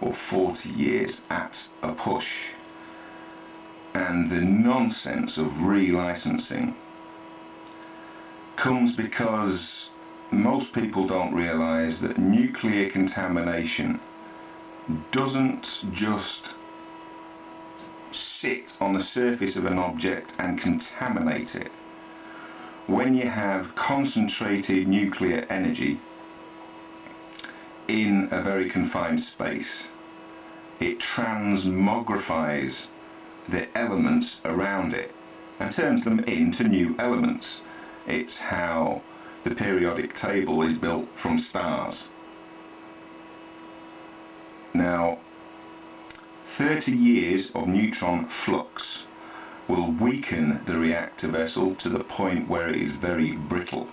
or 40 years at a push, and the nonsense of relicensing, comes because most people don't realise that nuclear contamination doesn't just sit on the surface of an object and contaminate it. When you have concentrated nuclear energy in a very confined space, it transmogrifies the elements around it and turns them into new elements. It's how the periodic table is built from stars. Now, 30 years of neutron flux will weaken the reactor vessel to the point where it is very brittle.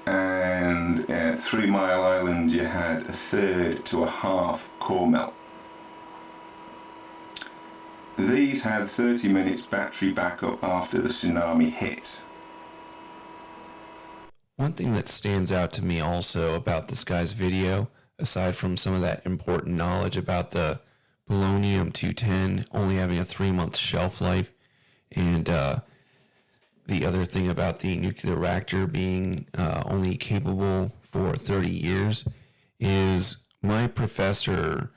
And at 3 Mile Island you had a third to a half core melt. These had 30 minutes battery backup after the tsunami hit. One thing that stands out to me also about this guy's video, aside from some of that important knowledge about the polonium-210 only having a 3-month shelf life, and the other thing about the nuclear reactor being only capable for 30 years, is my professor,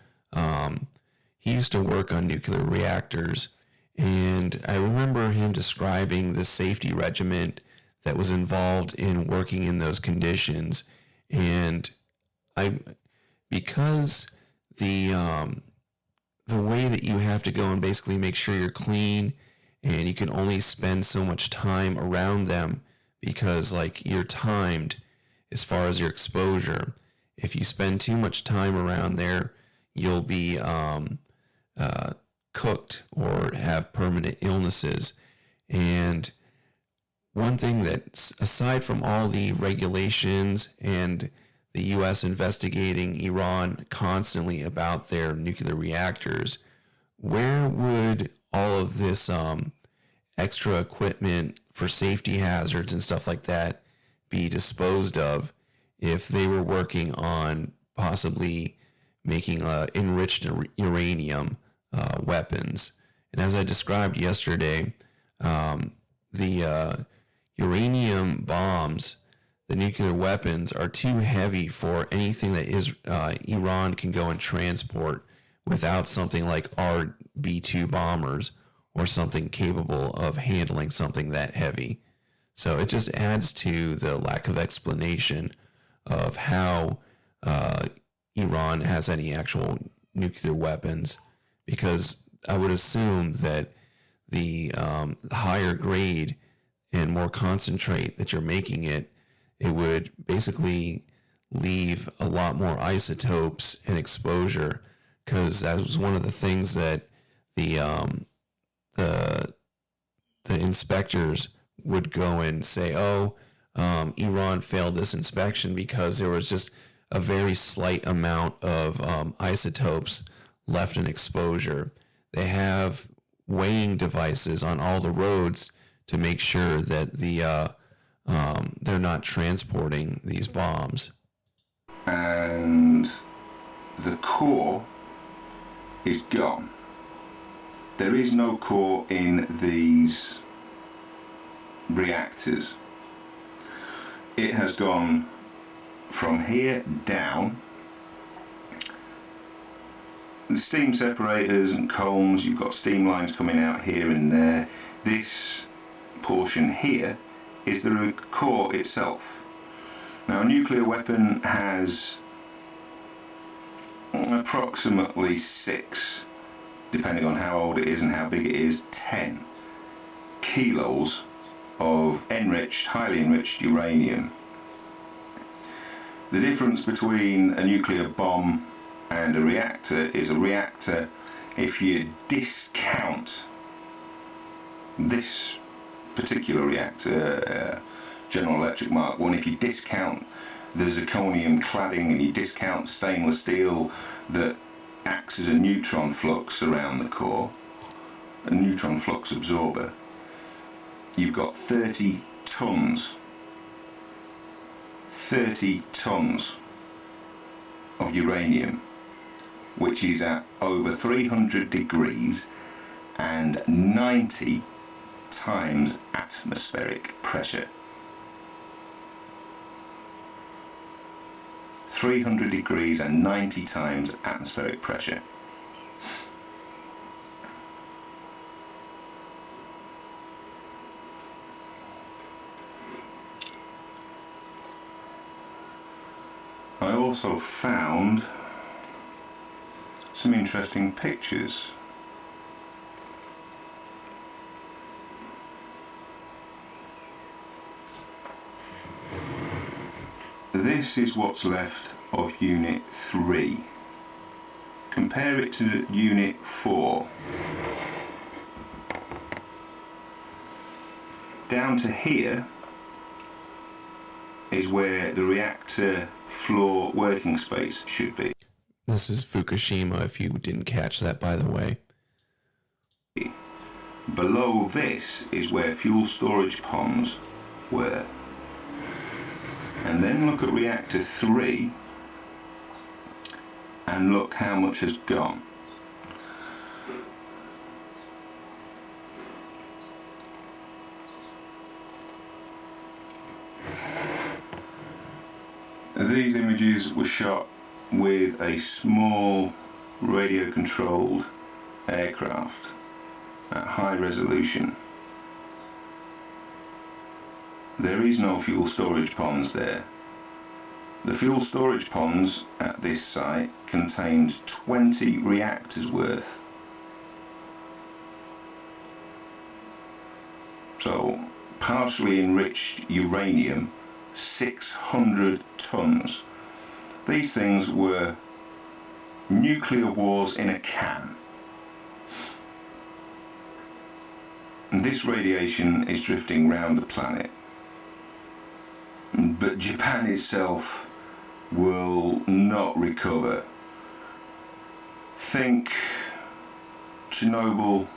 he used to work on nuclear reactors, and I remember him describing the safety regimen that was involved in working in those conditions. And because the way that you have to go and basically make sure you're clean, and you can only spend so much time around them because like you're timed as far as your exposure. If you spend too much time around there, you'll be cooked or have permanent illnesses. And one thing that, aside from all the regulations and the U.S. investigating Iran constantly about their nuclear reactors, where would all of this extra equipment for safety hazards and stuff like that be disposed of if they were working on possibly making enriched uranium weapons? And as I described yesterday, the uranium bombs, the nuclear weapons, are too heavy for anything that is Iran can go and transport without something like our B-2 bombers or something capable of handling something that heavy. So it just adds to the lack of explanation of how Iran has any actual nuclear weapons, because I would assume that the higher grade and more concentrate that you're making it would basically leave a lot more isotopes and exposure, because that was one of the things that the inspectors would go and say, Iran failed this inspection because there was just a very slight amount of isotopes left in exposure. They have weighing devices on all the roads to make sure that they're not transporting these bombs. And the core is gone. There is no core in these reactors. It has gone from here down. The steam separators and combs, you've got steam lines coming out here and there. This portion here is the core itself. Now, a nuclear weapon has approximately 6, depending on how old it is and how big it is, 10 kilos of enriched, highly enriched uranium. The difference between a nuclear bomb and a reactor is a reactor, if you discount this particular reactor, General Electric Mark 1, if you discount the zirconium cladding and you discount stainless steel that acts as a neutron flux around the core, a neutron flux absorber, you've got 30 tons of uranium, which is at over 300 degrees and 90 times atmospheric pressure. 300 degrees and 90 times atmospheric pressure. I also found some interesting pictures. This is what's left of Unit 3. Compare it to Unit 4. Down to here is where the reactor floor working space should be. This is Fukushima, if you didn't catch that, by the way. Below this is where fuel storage ponds were. and then look at reactor 3 and look how much has gone. These images were shot with a small radio-controlled aircraft at high resolution. There is no fuel storage ponds there. The fuel storage ponds at this site contained 20 reactors worth. So, partially enriched uranium, 600 tons. These things were nuclear wars in a can. And this radiation is drifting round the planet. But Japan itself will not recover. Think Chernobyl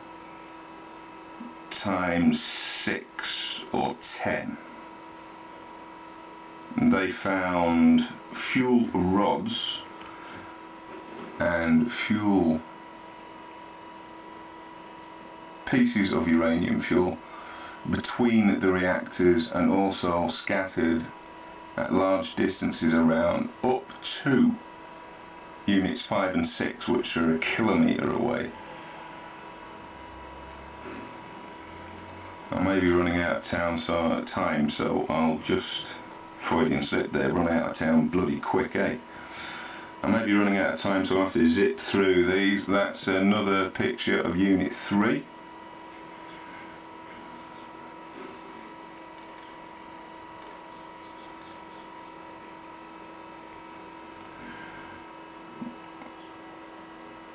times 6 or 10. They found fuel rods and fuel pieces of uranium fuel between the reactors, and also scattered at large distances around, up to units 5 and 6, which are a kilometre away. I may be running out of time, so I'll just, Freudian slip there, run out of town bloody quick, eh? I may be running out of time, so I have to zip through these. That's another picture of Unit 3.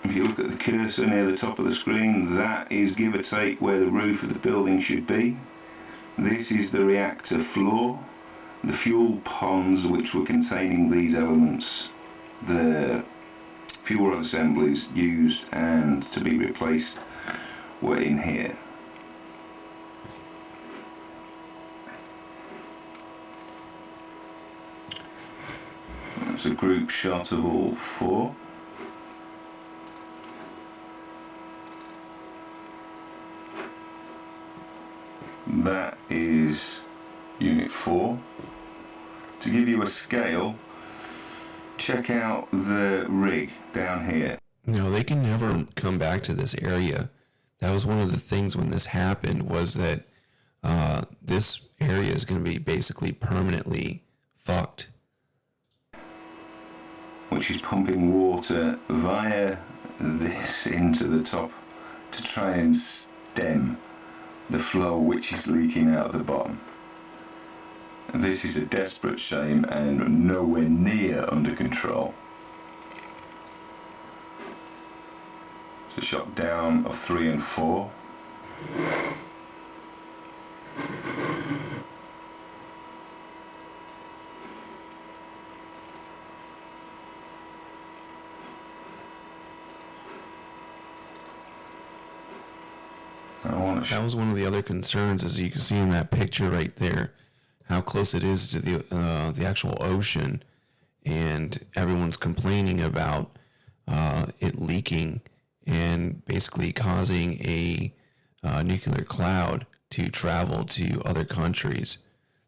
If you look at the cursor near the top of the screen, that is give or take where the roof of the building should be. This is the reactor floor. The fuel ponds which were containing these elements, the fuel rod assemblies used and to be replaced, were in here. That's a group shot of all 4. That is Unit 4. To give you a scale, check out the rig down here. No, they can never come back to this area. That was one of the things when this happened, was that this area is going to be basically permanently fucked. Which is pumping water via this into the top to try and stem the flow which is leaking out of the bottom. This is a desperate shame and nowhere near under control. It's a shot down of 3 and 4. That was one of the other concerns, as you can see in that picture right there, how close it is to the actual ocean, and everyone's complaining about it leaking and basically causing a nuclear cloud to travel to other countries.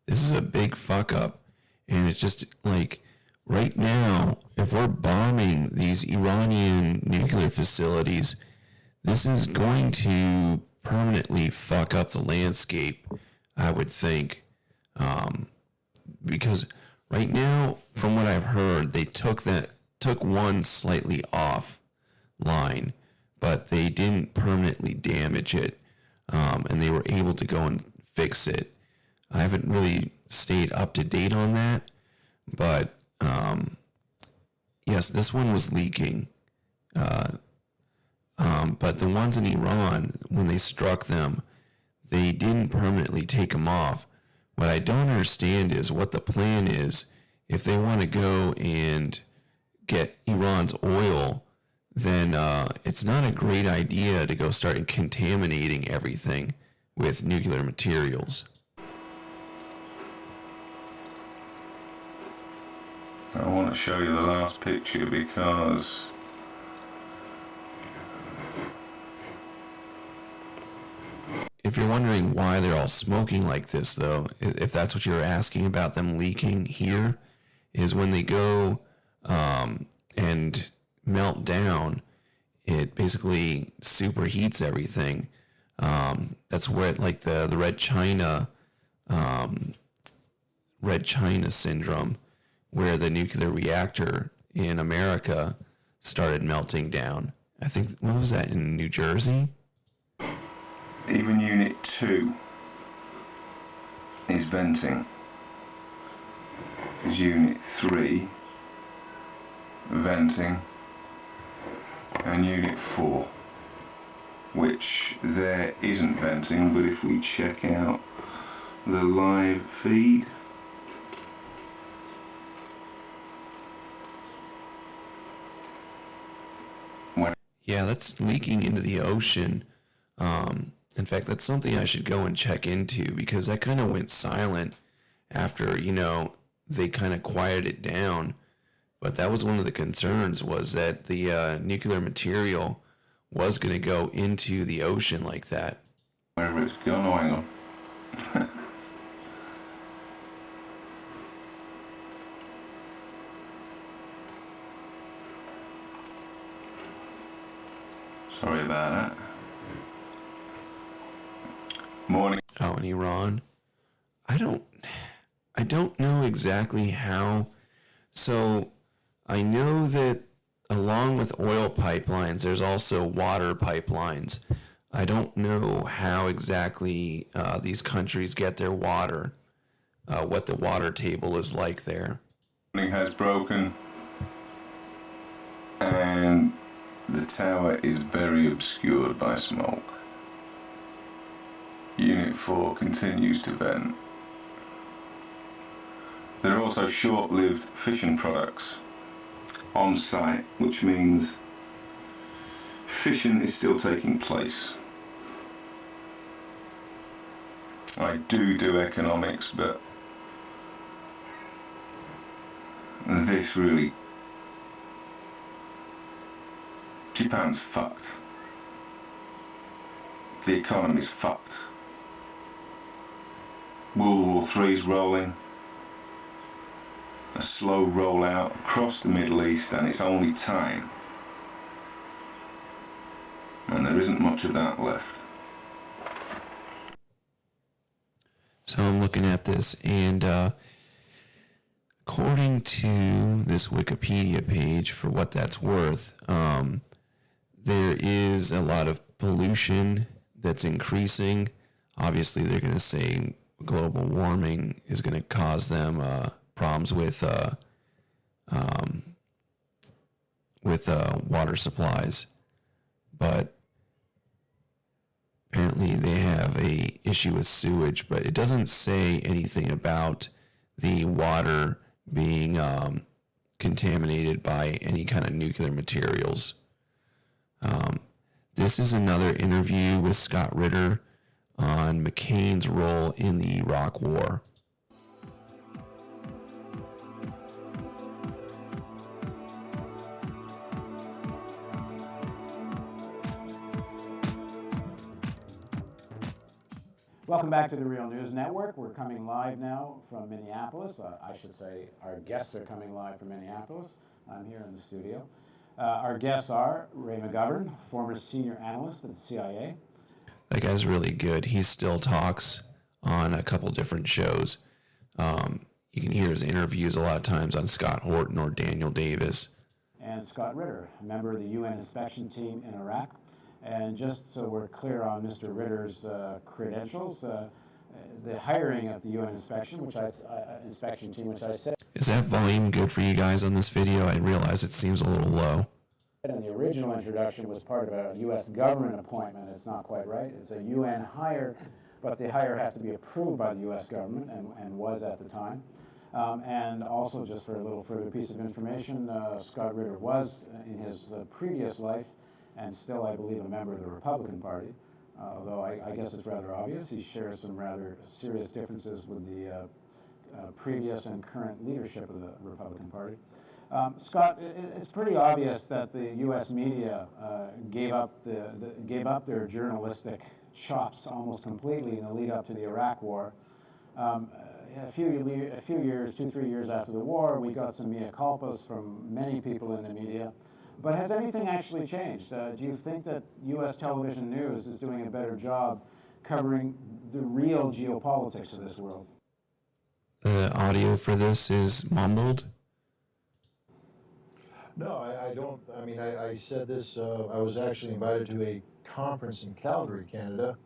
This is a big fuck up, and it's just like right now, if we're bombing these Iranian nuclear facilities, this is going to permanently fuck up the landscape, I would think. Because right now, from what I've heard, they took one slightly off line, but they didn't permanently damage it, and they were able to go and fix it. I haven't really stayed up to date on that, but yes, this one was leaking. But the ones in Iran, when they struck them, they didn't permanently take them off. What I don't understand is what the plan is. If they want to go and get Iran's oil, then it's not a great idea to go start contaminating everything with nuclear materials. I want to show you the last picture because if you're wondering why they're all smoking like this, though, if that's what you're asking about them leaking here, is when they go and melt down, it basically superheats everything. That's where like the red China syndrome, where the nuclear reactor in America started melting down. I think, what was that, in New Jersey? even Unit 2 is venting. Is Unit 3 venting, and Unit 4, which there isn't venting, but if we check out the live feed, yeah, that's leaking into the ocean. In fact, that's something I should go and check into, because that kind of went silent after, they kind of quieted it down. But that was one of the concerns, was that the nuclear material was going to go into the ocean like that. Wherever it's gone, oh, hang on. Sorry about that. Morning. Oh, in Iran? I don't know exactly how. So I know that along with oil pipelines, there's also water pipelines. I don't know how exactly these countries get their water, what the water table is like there. Has broken, and the tower is very obscured by smoke. Unit 4 continues to vent. There are also short-lived fission products on site, which means fission is still taking place. I do economics, but this really, Japan's fucked. The economy's fucked. World War III's rolling. A slow rollout across the Middle East, and it's only time. And there isn't much of that left. So I'm looking at this, and according to this Wikipedia page, for what that's worth, there is a lot of pollution that's increasing. Obviously, they're going to say global warming is going to cause them problems with water supplies, but apparently they have a issue with sewage. But it doesn't say anything about the water being contaminated by any kind of nuclear materials. This is another interview with Scott Ritter on McCain's role in the Iraq War. Welcome back to the Real News Network. We're coming live now from Minneapolis. I should say our guests are coming live from Minneapolis. I'm here in the studio. Our guests are Ray McGovern, former senior analyst at the CIA. That guy's really good. He still talks on a couple different shows. You can hear his interviews a lot of times on Scott Horton or Daniel Davis. And Scott Ritter, a member of the UN inspection team in Iraq. And just so we're clear on Mr. Ritter's credentials, the hiring of the UN inspection team, which I said. Is that volume good for you guys on this video? I realize it seems a little low. And the original introduction was part of a U.S. government appointment. It's not quite right. It's a UN hire, but the hire has to be approved by the U.S. government, and was at the time. And also, just for a little further piece of information, Scott Ritter was, in his previous life, and still, I believe, a member of the Republican Party, although I guess it's rather obvious. He shares some rather serious differences with the previous and current leadership of the Republican Party. Scott, it's pretty obvious that the U.S. media gave up their journalistic chops almost completely in the lead up to the Iraq War. A few years, 2-3 years after the war, we got some mea culpas from many people in the media. But has anything actually changed? Do you think that U.S. television news is doing a better job covering the real geopolitics of this world? The audio for this is mumbled. No, I don't. I mean, I said this, I was actually invited to a conference in Calgary, Canada.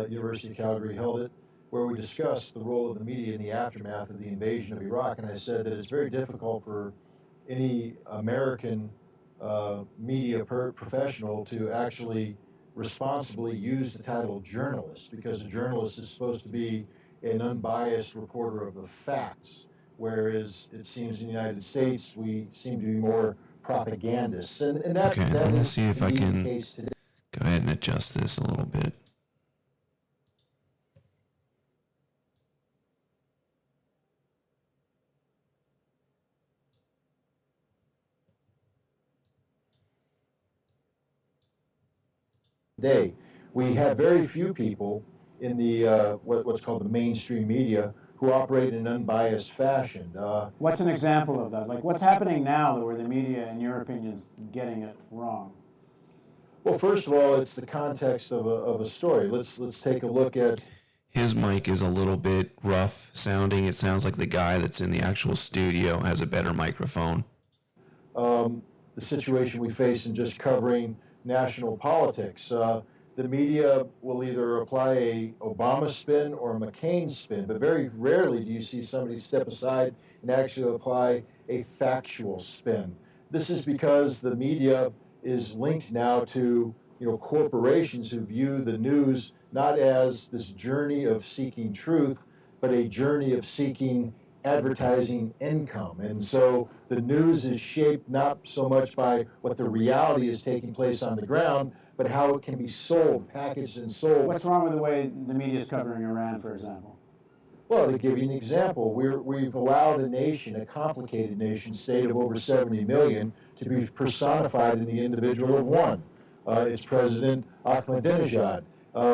University of Calgary held it, where we discussed the role of the media in the aftermath of the invasion of Iraq. And I said that it's very difficult for any American media professional to actually responsibly use the title journalist, because a journalist is supposed to be an unbiased reporter of the facts, whereas it seems in the United States we seem to be more propagandists. And that, okay, that let me is see if I indeed can the case today. go ahead and adjust this a little bit. Day, we have very few people in the what's called the mainstream media who operate in an unbiased fashion. What's an example of that? Like, what's happening now where the media, in your opinion, is getting it wrong? Well, first of all, it's the context of a story. Let's take a look at. His mic is a little bit rough sounding. It sounds like the guy that's in the actual studio has a better microphone. The situation we face in just covering national politics. The media will either apply a Obama spin or a McCain spin, but very rarely do you see somebody step aside and actually apply a factual spin. This is because the media is linked now to corporations who view the news not as this journey of seeking truth, but a journey of seeking advertising income. And so the news is shaped not so much by what the reality is taking place on the ground, but how it can be sold, packaged and sold. What's wrong with the way the media is covering Iran, for example? Well, to give you an example, we've allowed a nation, a complicated nation state of over 70 million, to be personified in the individual of one. It's President Ahmadinejad.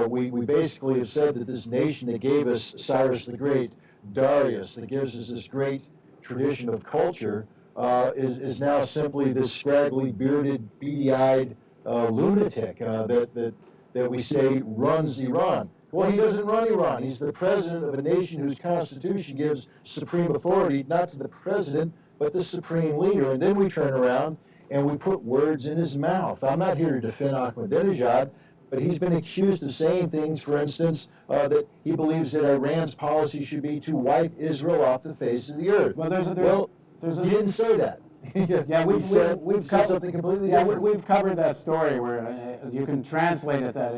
We basically have said that this nation that gave us Cyrus the Great, Darius, that gives us this great tradition of culture, is now simply this scraggly, bearded, beady-eyed lunatic that we say runs Iran. Well, he doesn't run Iran. He's the president of a nation whose constitution gives supreme authority not to the president, but the supreme leader. And then we turn around and we put words in his mouth. I'm not here to defend Ahmadinejad, but he's been accused of saying things, for instance, that he believes that Iran's policy should be to wipe Israel off the face of the earth. Well, he didn't say that. Yeah, we've said something completely different. We've covered that story where you can translate it that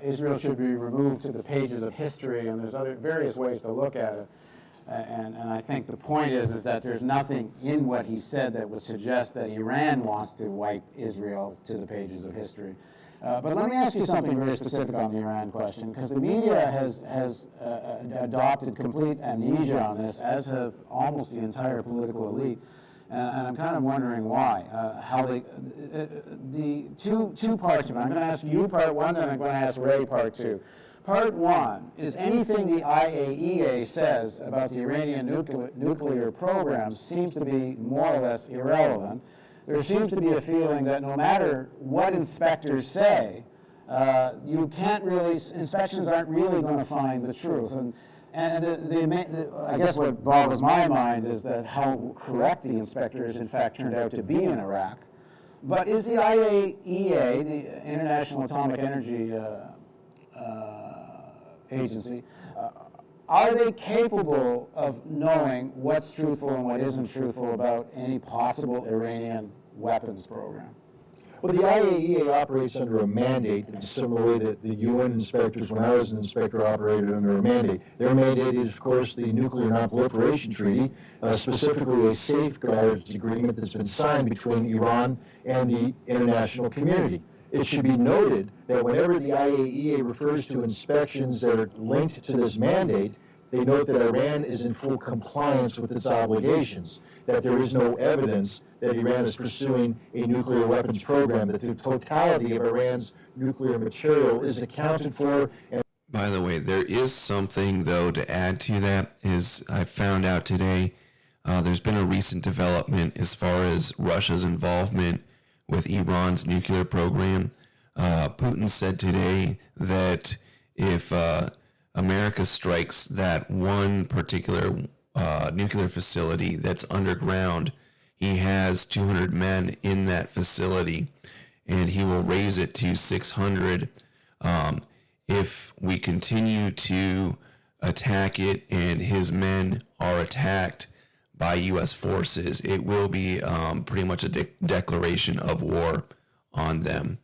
Israel should be removed to the pages of history, and there's various ways to look at it. And I think the point is that there's nothing in what he said that would suggest that Iran wants to wipe Israel to the pages of history. But let me ask you something very specific on the Iran question, because the media has adopted complete amnesia on this, as have almost the entire political elite. And I'm kind of wondering why. How the two parts of it. I'm going to ask you part one, then I'm going to ask Ray part two. Part one is anything the IAEA says about the Iranian nuclear program seems to be more or less irrelevant. There seems to be a feeling that no matter what inspectors say, inspections aren't really going to find the truth. And I guess what boggles my mind is that how correct the inspectors in fact turned out to be in Iraq. But is the IAEA, the International Atomic Energy Agency, are they capable of knowing what's truthful and what isn't truthful about any possible Iranian weapons program? Well, the IAEA operates under a mandate in a similar way that the UN inspectors, when I was an inspector, operated under a mandate. Their mandate is, of course, the Nuclear Non-Proliferation Treaty, specifically a safeguards agreement that's been signed between Iran and the international community. It should be noted that whenever the IAEA refers to inspections that are linked to this mandate, They note that Iran is in full compliance with its obligations, that there is no evidence that Iran is pursuing a nuclear weapons program, that the totality of Iran's nuclear material is accounted for. And by the way, there is something, though, to add to that, is I found out today there's been a recent development as far as Russia's involvement with Iran's nuclear program. Putin said today that if America strikes that one particular nuclear facility that's underground, he has 200 men in that facility, and he will raise it to 600 if we continue to attack it and his men are attacked by U.S. forces. It will be pretty much a declaration of war on them.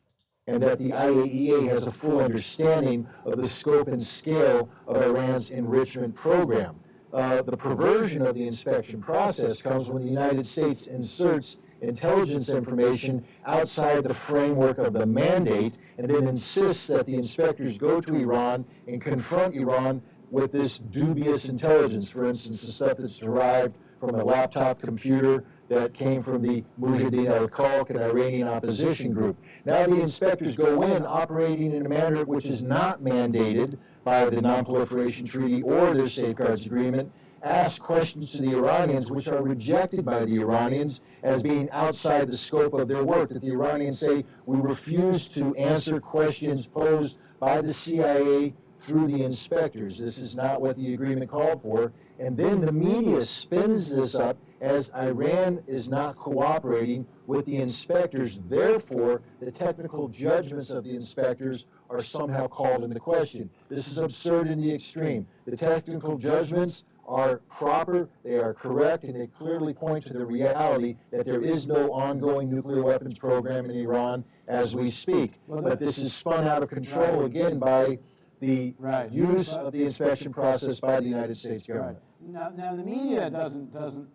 And that the IAEA has a full understanding of the scope and scale of Iran's enrichment program. The perversion of the inspection process comes when the United States inserts intelligence information outside the framework of the mandate and then insists that the inspectors go to Iran and confront Iran with this dubious intelligence. For instance, the stuff that's derived from a laptop computer that came from the Mujahideen al-Khalq, an Iranian opposition group. Now the inspectors go in operating in a manner which is not mandated by the Non-Proliferation Treaty or their Safeguards Agreement, ask questions to the Iranians which are rejected by the Iranians as being outside the scope of their work, that the Iranians say, we refuse to answer questions posed by the CIA through the inspectors. This is not what the agreement called for. And then the media spins this up as Iran is not cooperating with the inspectors. Therefore, the technical judgments of the inspectors are somehow called into question. This is absurd in the extreme. The technical judgments are proper, they are correct, and they clearly point to the reality that there is no ongoing nuclear weapons program in Iran as we speak. But this is spun out of control again by the use of the inspection process by the United States government. Now the media doesn't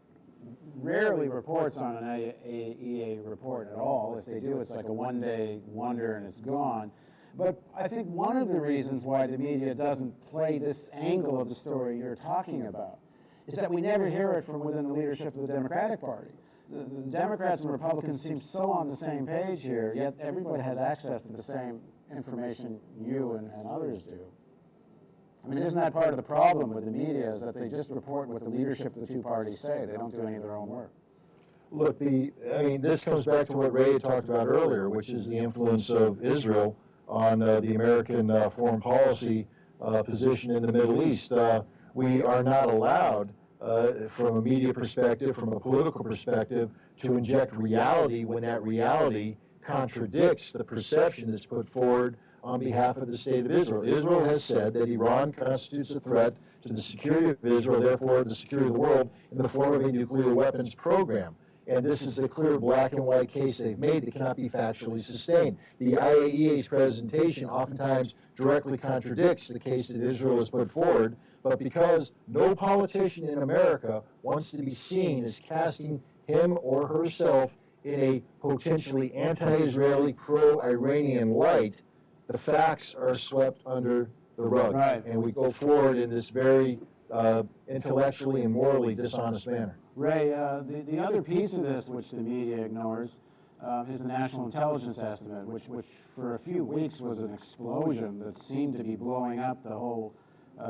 rarely reports on an IAEA report at all. If they do, it's like a one-day wonder and it's gone. But I think one of the reasons why the media doesn't play this angle of the story you're talking about is that we never hear it from within the leadership of the Democratic Party. The Democrats and Republicans seem so on the same page here, yet everybody has access to the same information you and others do. I mean, isn't that part of the problem with the media, is that they just report what the leadership of the two parties say? They don't do any of their own work. Look, this comes back to what Ray talked about earlier, which is the influence of Israel on the American foreign policy position in the Middle East. We are not allowed, from a media perspective, from a political perspective, to inject reality when that reality contradicts the perception that's put forward on behalf of the state of Israel. Israel has said that Iran constitutes a threat to the security of Israel, therefore the security of the world, in the form of a nuclear weapons program. And this is a clear black and white case they've made that cannot be factually sustained. The IAEA's presentation oftentimes directly contradicts the case that Israel has put forward, but because no politician in America wants to be seen as casting him or herself in a potentially anti-Israeli, pro-Iranian light, the facts are swept under the rug. Right. And we go forward in this very intellectually and morally dishonest manner. Ray, the other piece of this which the media ignores is the National Intelligence Estimate, which for a few weeks was an explosion that seemed to be blowing up the whole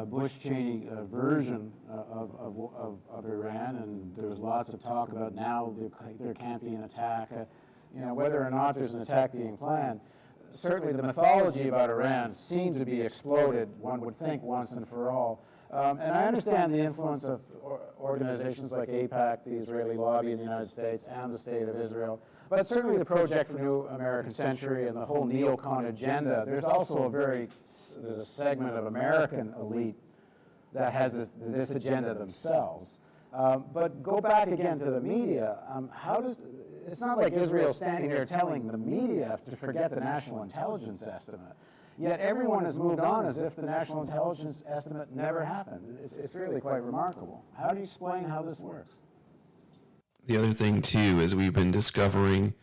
Bush-Cheney version of Iran, and there was lots of talk about now there can't be an attack, whether or not there's an attack being planned. Certainly the mythology about Iran seemed to be exploded, one would think, once and for all. And I understand the influence of organizations like AIPAC, the Israeli lobby in the United States, and the State of Israel. But certainly the Project for New American Century and the whole neocon agenda, there's also there's a segment of American elite that has this agenda themselves. But go back again to the media. It's not like Israel standing there telling the media to forget the National Intelligence Estimate. Yet everyone has moved on as if the National Intelligence Estimate never happened. It's really quite remarkable. How do you explain how this works? The other thing, too, is we've been discovering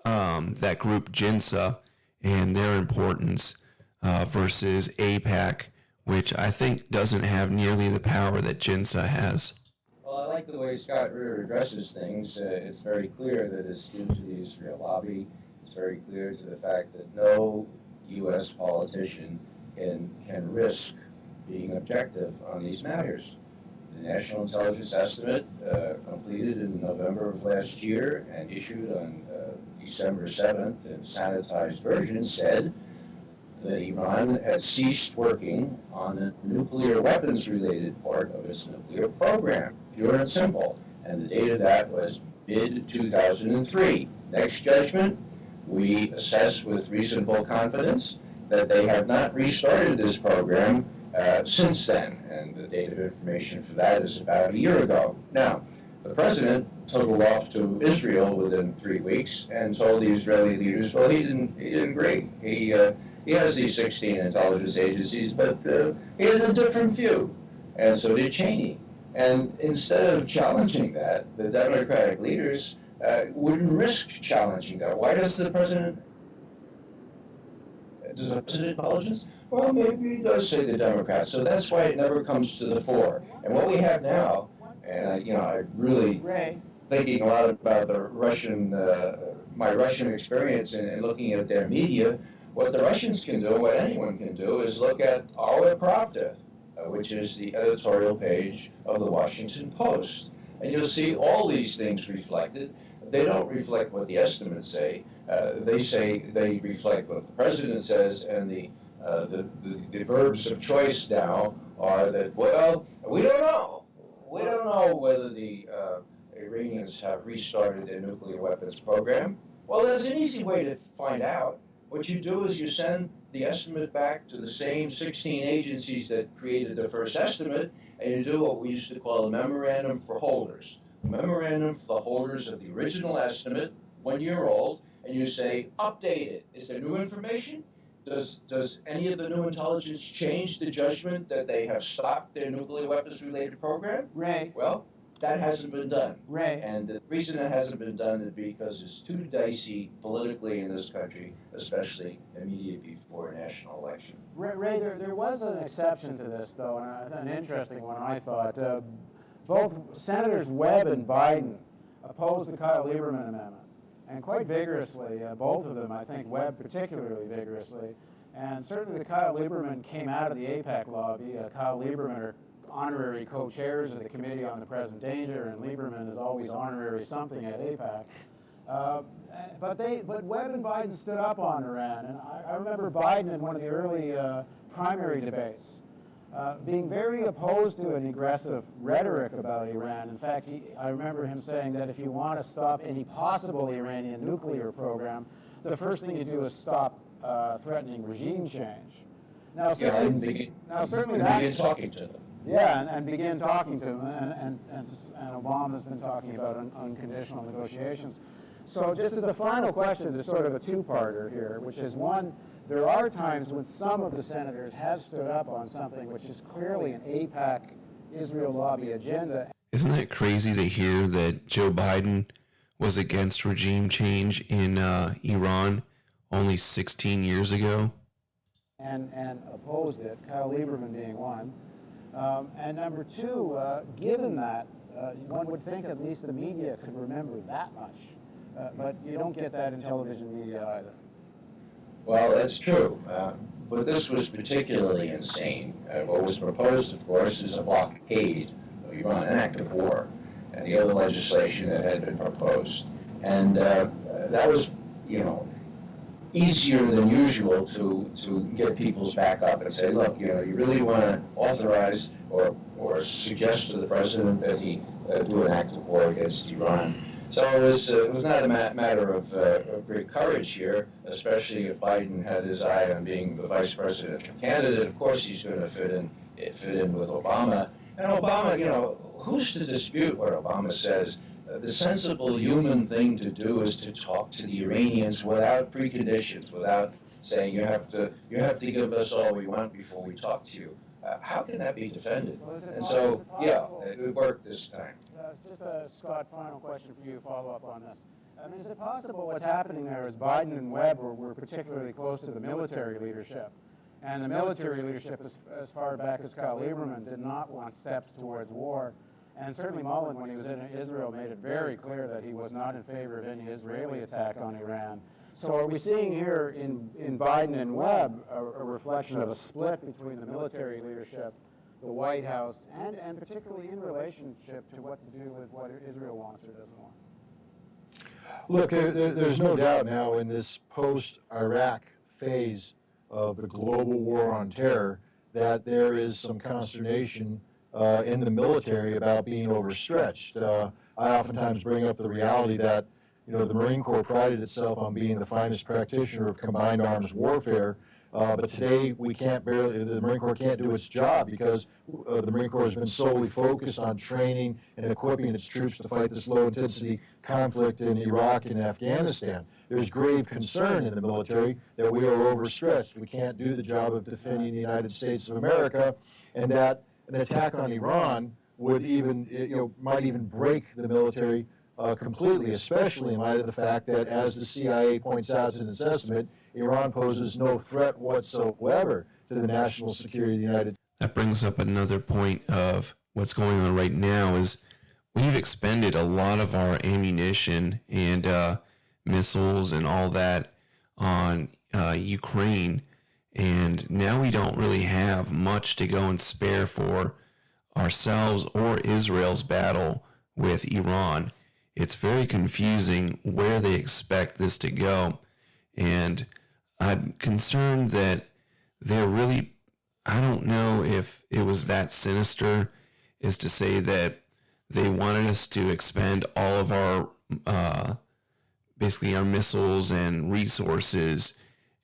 that group JINSA and their importance versus AIPAC, which I think doesn't have nearly the power that JINSA has. Well, I like the way Scott Ritter addresses things. It's very clear that it's due to the Israel lobby. It's very clear to the fact that no U.S. politician can risk being objective on these matters. The National Intelligence Estimate, completed in November of last year and issued on December 7th in sanitized version, said that Iran had ceased working on the nuclear weapons-related part of its nuclear program, pure and simple. And the date of that was mid-2003. Next judgment, we assess with reasonable confidence that they have not restarted this program since then. And the date of information for that is about a year ago. Now, the president totaled off to Israel within 3 weeks and told the Israeli leaders, well, he didn't agree. He has these 16 intelligence agencies, but he has a different view, and so did Cheney. And instead of challenging that, the Democratic leaders wouldn't risk challenging that. Why does the president intelligence? Well, maybe he does say the Democrats, so that's why it never comes to the fore. And what we have now, and I really thinking a lot about the Russian, my Russian experience and looking at their media. What the Russians can do, what anyone can do, is look at Our Pravda, which is the editorial page of the Washington Post. And you'll see all these things reflected. They don't reflect what the estimates say. They reflect what the president says, and the verbs of choice now are that, well, we don't know. We don't know whether the Iranians have restarted their nuclear weapons program. Well, there's an easy way to find out. What you do is you send the estimate back to the same 16 agencies that created the first estimate, and you do what we used to call a memorandum for holders. A memorandum for the holders of the original estimate, 1 year old, and you say, update it. Is there new information? Does any of the new intelligence change the judgment that they have stopped their nuclear weapons-related program? Well, that hasn't been done. And the reason it hasn't been done is because it's too dicey politically in this country, especially immediately before a national election. Ray, there was an exception to this, though, and an interesting one, I thought. Both Senators Webb and Biden opposed the Kyle Lieberman amendment, and quite vigorously. Both of them, I think Webb particularly vigorously. And certainly the Kyle Lieberman came out of the AIPAC lobby. Kyle Lieberman are honorary co-chairs of the Committee on the Present Danger, and Lieberman is always honorary something at AIPAC. But Webb and Biden stood up on Iran, and I remember Biden in one of the early primary debates being very opposed to an aggressive rhetoric about Iran. In fact, I remember him saying that if you want to stop any possible Iranian nuclear program, the first thing you do is stop threatening regime change. Now, certainly begin talking to them. Yeah, and begin talking to them, and Obama's been talking about unconditional negotiations. So just as a final question, there's sort of a two-parter here, which is one, there are times when some of the senators have stood up on something which is clearly an AIPAC Israel lobby agenda. Isn't that crazy to hear that Joe Biden was against regime change in Iran only 16 years ago? And opposed it, Kyle Lieberman being one. And number two, given that, one would think at least the media could remember that much. But you don't get that in television media either. Well, that's true. But this was particularly insane. What was proposed, of course, is a blockade of Iran, an act of war, and the other legislation that had been proposed. And that was, easier than usual to get people's back up and say, look, you really want to authorize or suggest to the president that he do an act of war against Iran. So it was not a matter of great courage here, especially if Biden had his eye on being the vice presidential candidate. Of course, he's going to fit in with Obama. And Obama, who's to dispute what Obama says? The sensible human thing to do is to talk to the Iranians without preconditions, without saying you have to give us all we want before we talk to you. How can that be defended? And so, yeah, it worked this time. Just a, Scott, final question for you, follow up on this. I mean, is it possible what's happening there is Biden and Webb were particularly close to the military leadership, And the military leadership, as far back as Kyle Lieberman, did not want steps towards war. And certainly Mullen, when he was in Israel, made it very clear that he was not in favor of any Israeli attack on Iran. So are we seeing here in Biden and Webb a reflection of a split between the military leadership, the White House, and particularly in relationship to what to do with what Israel wants or doesn't want? Look, there's no doubt now in this post-Iraq phase of the global war on terror that there is some consternation in the military about being overstretched. I oftentimes bring up the reality that, you know, the Marine Corps prided itself on being the finest practitioner of combined arms warfare, but today the Marine Corps can't do its job because the Marine Corps has been solely focused on training and equipping its troops to fight this low-intensity conflict in Iraq and Afghanistan. There's grave concern in the military that we are overstretched. We can't do the job of defending the United States of America, and that an attack on Iran would might even break the military completely, especially in light of the fact that, as the CIA points out in its estimate, Iran poses no threat whatsoever to the national security of the United States. That brings up another point of what's going on right now is we've expended a lot of our ammunition and missiles and all that on Ukraine, and now we don't really have much to go and spare for ourselves or Israel's battle with Iran. It's very confusing where they expect this to go, and I'm concerned that they're really, I don't know if it was that sinister as to say that they wanted us to expend all of our, basically our missiles and resources,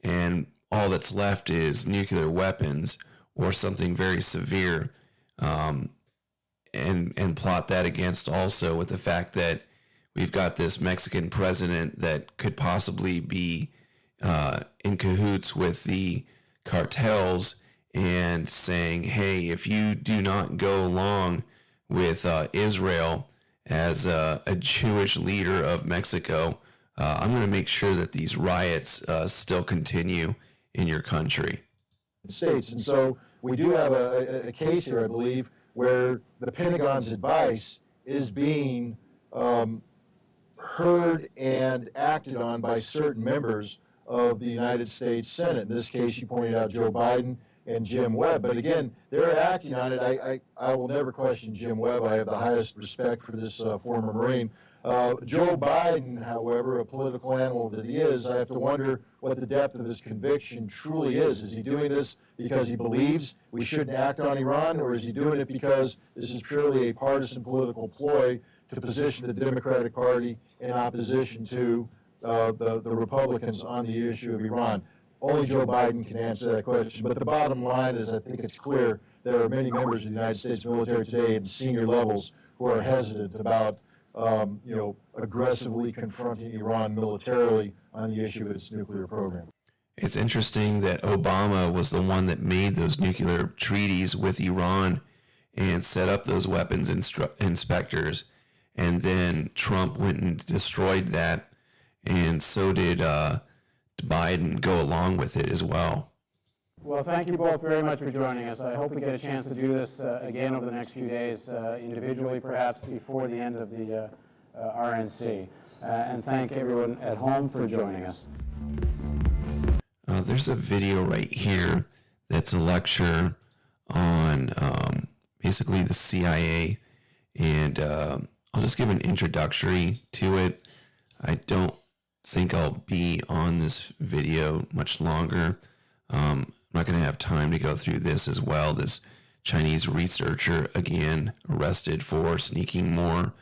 and all that's left is nuclear weapons or something very severe, and plot that against also with the fact that we've got this Mexican president that could possibly be in cahoots with the cartels and saying, hey, if you do not go along with Israel as a Jewish leader of Mexico, I'm going to make sure that these riots still continue in your country. States. And so we do have a case here, I believe, where the Pentagon's advice is being heard and acted on by certain members of the United States Senate. In this case, you pointed out Joe Biden and Jim Webb. But again, they're acting on it. I will never question Jim Webb. I have the highest respect for this former Marine. Joe Biden, however, a political animal that he is, I have to wonder what the depth of his conviction truly is. Is he doing this because he believes we shouldn't act on Iran, or is he doing it because this is purely a partisan political ploy to position the Democratic Party in opposition to the Republicans on the issue of Iran? Only Joe Biden can answer that question. But the bottom line is, I think it's clear there are many members of the United States military today at senior levels who are hesitant about aggressively confronting Iran militarily on the issue of its nuclear program. It's interesting that Obama was the one that made those nuclear treaties with Iran and set up those weapons inspectors, and then Trump went and destroyed that, and so did Biden go along with it as well. Well, thank you both very much for joining us. I hope we get a chance to do this again over the next few days, individually perhaps before the end of the RNC. And thank everyone at home for joining us. There's a video right here that's a lecture on basically the CIA, and I'll just give an introductory to it. I don't think I'll be on this video much longer. I'm not going to have time to go through this as well. This Chinese researcher, again, arrested for sneaking more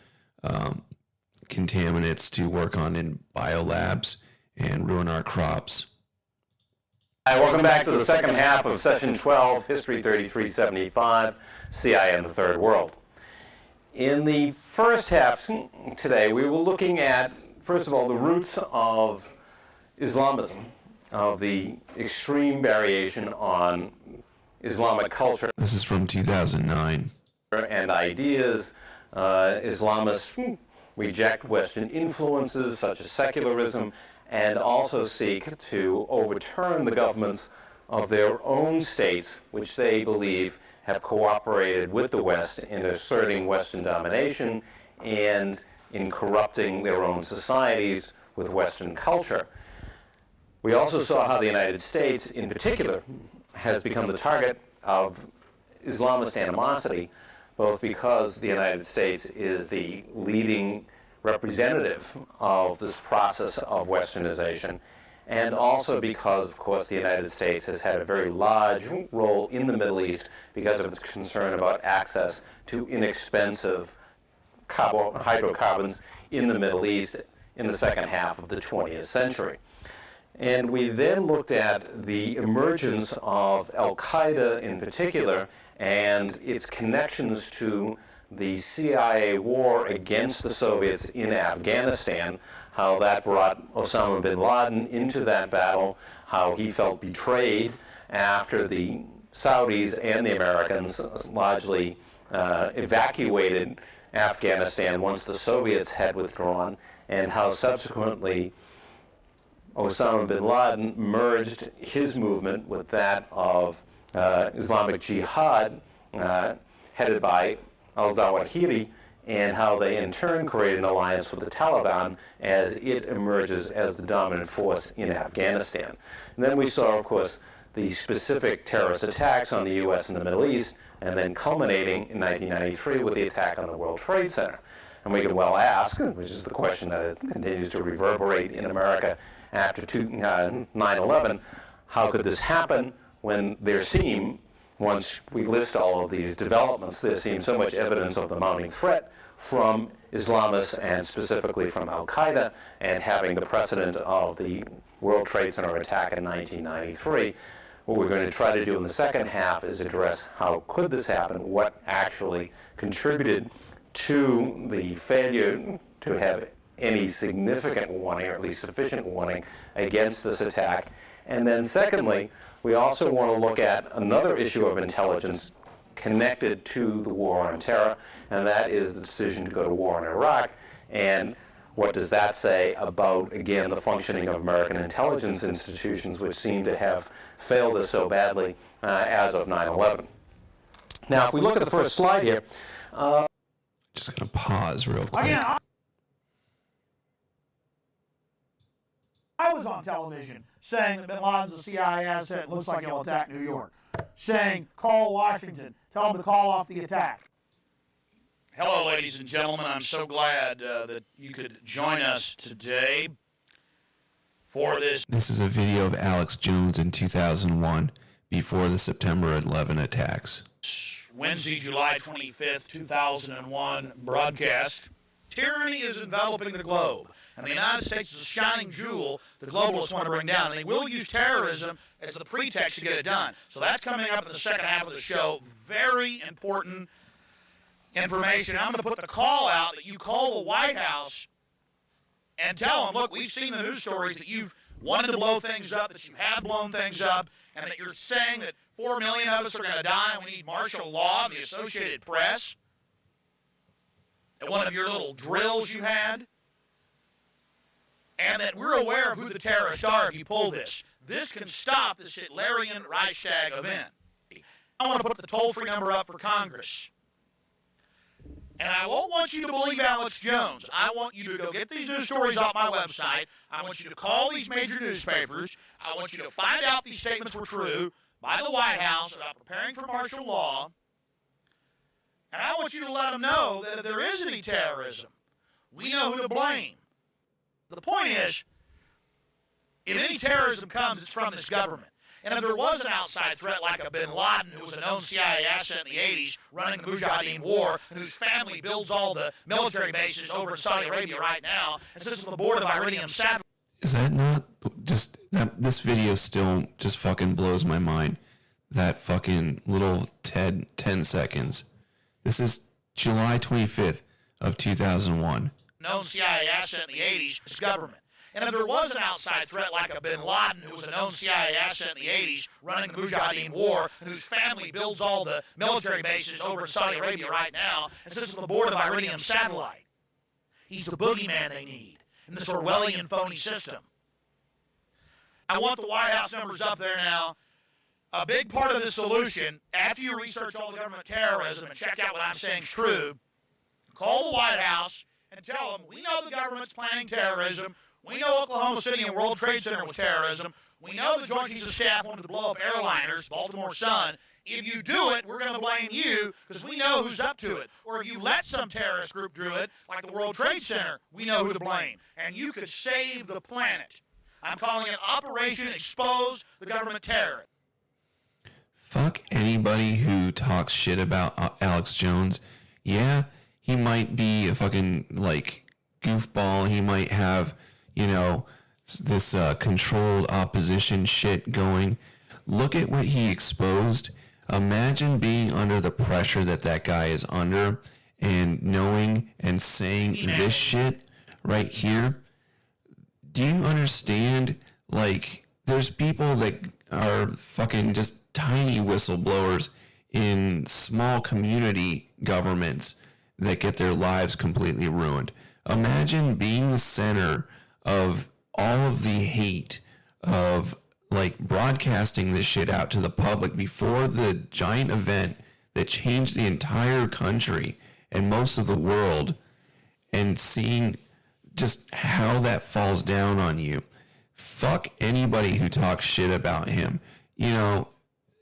contaminants to work on in biolabs and ruin our crops. Hi, welcome back to the second half of Session 12, History 3375, CIA and the Third World. In the first half today, we were looking at, first of all, the roots of Islamism, of the extreme variation on Islamic culture. This is from 2009. And ideas. Islamists reject Western influences such as secularism and also seek to overturn the governments of their own states, which they believe have cooperated with the West in asserting Western domination and in corrupting their own societies with Western culture. We also saw how the United States, in particular, has become the target of Islamist animosity, both because the United States is the leading representative of this process of Westernization, and also because, of course, the United States has had a very large role in the Middle East because of its concern about access to inexpensive hydrocarbons in the Middle East in the second half of the 20th century. And we then looked at the emergence of Al-Qaeda in particular and its connections to the CIA war against the Soviets in Afghanistan, how that brought Osama bin Laden into that battle, how he felt betrayed after the Saudis and the Americans largely evacuated Afghanistan once the Soviets had withdrawn, and how subsequently Osama bin Laden merged his movement with that of Islamic Jihad, headed by al-Zawahiri, and how they in turn created an alliance with the Taliban as it emerges as the dominant force in Afghanistan. And then we saw, of course, the specific terrorist attacks on the U.S. and the Middle East, and then culminating in 1993 with the attack on the World Trade Center. And we can well ask, which is the question that continues to reverberate in America after 9/11, how could this happen when there seem, once we list all of these developments, there seems so much evidence of the mounting threat from Islamists and specifically from Al-Qaeda, and having the precedent of the World Trade Center attack in 1993. What we're going to try to do in the second half is address how could this happen, what actually contributed to the failure to have any significant warning, or at least sufficient warning, against this attack. And then secondly, we also want to look at another issue of intelligence connected to the war on terror, and that is the decision to go to war in Iraq. And what does that say about, again, the functioning of American intelligence institutions, which seem to have failed us so badly as of 9/11? Now, if we look at the first slide here, just going to pause real quick. I was on television saying that bin Laden's a CIA asset, it looks like he'll attack New York. Saying, call Washington, tell them to call off the attack. Hello, ladies and gentlemen. I'm so glad that you could join us today for this. This is a video of Alex Jones in 2001, before the September 11 attacks. Wednesday, July 25th, 2001 broadcast. Tyranny is enveloping the globe, and the United States is a shining jewel the globalists want to bring down. And they will use terrorism as the pretext to get it done. So that's coming up in the second half of the show. Very important information. I'm going to put the call out that you call the White House and tell them, look, we've seen the news stories that you've wanted to blow things up, that you have blown things up, and that you're saying that 4 million of us are going to die and we need martial law and the Associated Press at one of your little drills you had, and that we're aware of who the terrorists are if you pull this. This can stop this Hitlerian Reichstag event. I want to put the toll-free number up for Congress. And I won't want you to believe Alex Jones. I want you to go get these news stories off my website. I want you to call these major newspapers. I want you to find out these statements were true by the White House about preparing for martial law. And I want you to let them know that if there is any terrorism, we know who to blame. The point is, if any terrorism comes, it's from this government. And if there was an outside threat like a bin Laden, who was a known CIA asset in the 80s, running the Mujahideen war, and whose family builds all the military bases over in Saudi Arabia right now, and sits on the board of Iridium satellite. Is that not just that? This video still just fucking blows my mind. That fucking little 10 seconds. This is July 25th of 2001. Known CIA asset in the 80s, it's government. And if there was an outside threat like a bin Laden, who was a known CIA asset in the 80s, running the Mujahideen war, and whose family builds all the military bases over in Saudi Arabia right now, and sits on the board of Iridium satellite. He's the boogeyman they need in this Orwellian phony system. I want the White House numbers up there now. a big part of the solution, after you research all the government terrorism and check out what I'm saying is true, call the White House and tell them, we know the government's planning terrorism. We know Oklahoma City and World Trade Center was terrorism. We know the Joint Chiefs of Staff wanted to blow up airliners, Baltimore Sun. If you do it, we're going to blame you because we know who's up to it. Or if you let some terrorist group do it, like the World Trade Center, we know who to blame. And you could save the planet. I'm calling it Operation Expose the Government Terror. Fuck anybody who talks shit about Alex Jones. Yeah, he might be a fucking, like, goofball. He might have, you know, this controlled opposition shit going. Look at what he exposed. Imagine being under the pressure that guy is under and knowing and saying this shit right here. Do you understand? Like, there's people that are fucking just tiny whistleblowers in small community governments that get their lives completely ruined. Imagine being the center of all of the hate of, like, broadcasting this shit out to the public before the giant event that changed the entire country and most of the world, and seeing just how that falls down on you. Fuck anybody who talks shit about him. You know,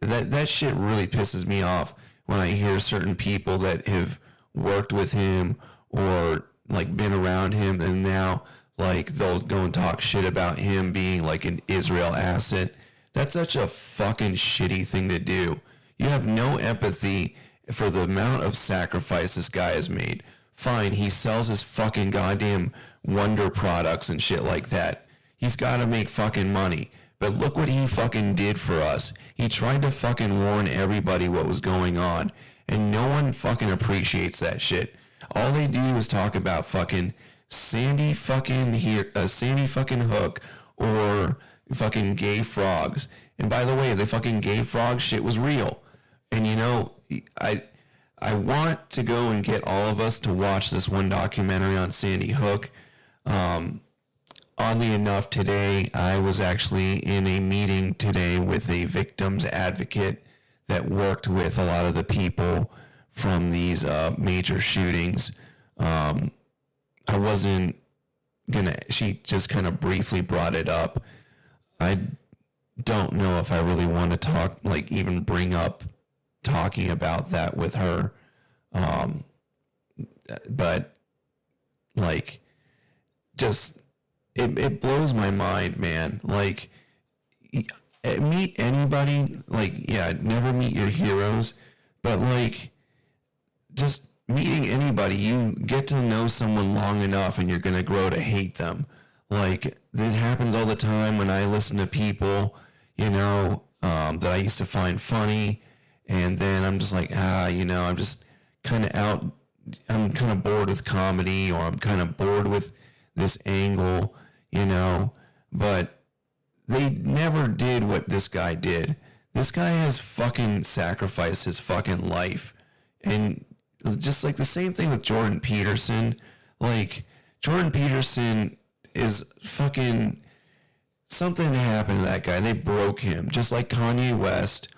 that shit really pisses me off when I hear certain people that have worked with him or, like, been around him, and now, like, they'll go and talk shit about him being, like, an Israel asset. That's such a fucking shitty thing to do. You have no empathy for the amount of sacrifice this guy has made. Fine, he sells his fucking goddamn wonder products and shit like that. He's got to make fucking money. But look what he fucking did for us. He tried to fucking warn everybody what was going on, and no one fucking appreciates that shit. All they do is talk about fucking Sandy fucking Hook or fucking gay frogs. And by the way, the fucking gay frog shit was real. And you know, I want to go and get all of us to watch this one documentary on Sandy Hook. Oddly enough, today I was actually in a meeting today with a victims advocate that worked with a lot of the people from these major shootings. I wasn't gonna, she just kind of briefly brought it up. I don't know if I really want to talk, like, even bring up talking about that with her. But, like, just, it blows my mind, man. Like, meet anybody, like, yeah, never meet your heroes, but, like, just meeting anybody, you get to know someone long enough and you're going to grow to hate them. Like, it happens all the time when I listen to people, you know, that I used to find funny, and then I'm just like, you know, I'm just kind of I'm kind of bored with comedy, or I'm kind of bored with this angle, you know, but they never did what this guy did. This guy has fucking sacrificed his fucking life. And just like the same thing with Jordan Peterson, like, Jordan Peterson is fucking, something happened to that guy. They broke him. Just like Kanye West,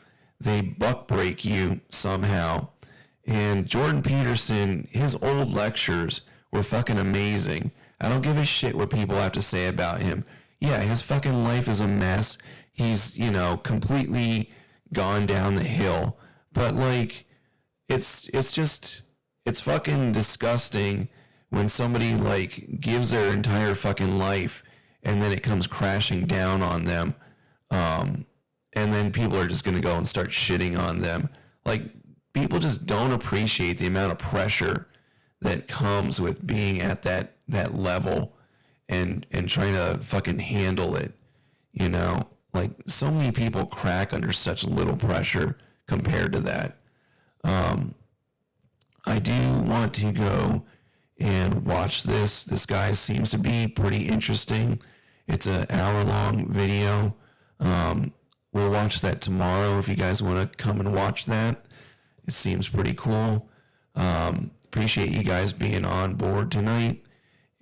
they buck break you somehow. And Jordan Peterson, his old lectures were fucking amazing. I don't give a shit what people have to say about him. Yeah, his fucking life is a mess. He's, you know, completely gone down the hill. But, like, it's fucking disgusting when somebody, like, gives their entire fucking life and then it comes crashing down on them. And then people are just going to go and start shitting on them. Like, people just don't appreciate the amount of pressure that comes with being at that level and trying to fucking handle it, you know? Like, so many people crack under such little pressure compared to that. I do want to go and watch this. This guy seems to be pretty interesting. It's an hour-long video. We'll watch that tomorrow if you guys want to come and watch that. It seems pretty cool. Appreciate you guys being on board tonight.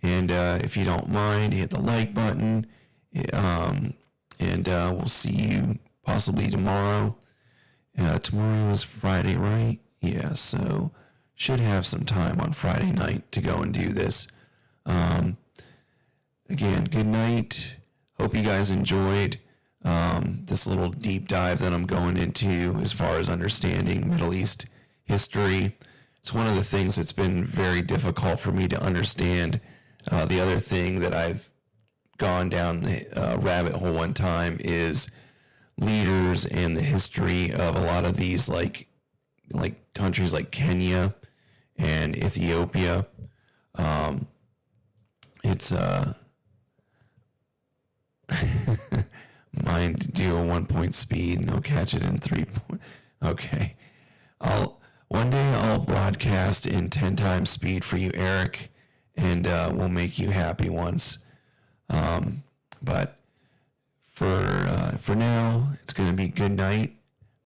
And if you don't mind, hit the like button. And we'll see you possibly tomorrow. Tomorrow is Friday, right? Yeah, so should have some time on Friday night to go and do this. Again, good night. Hope you guys enjoyed this little deep dive that I'm going into as far as understanding Middle East history. It's one of the things that's been very difficult for me to understand. The other thing that I've gone down the rabbit hole one time is leaders and the history of a lot of these like countries like Kenya and Ethiopia. It's mind do a 1 point speed and I'll catch it in 3 point. Okay. One day I'll broadcast in 10 times speed for you, Eric, and we'll make you happy once. But for now, it's going to be good night.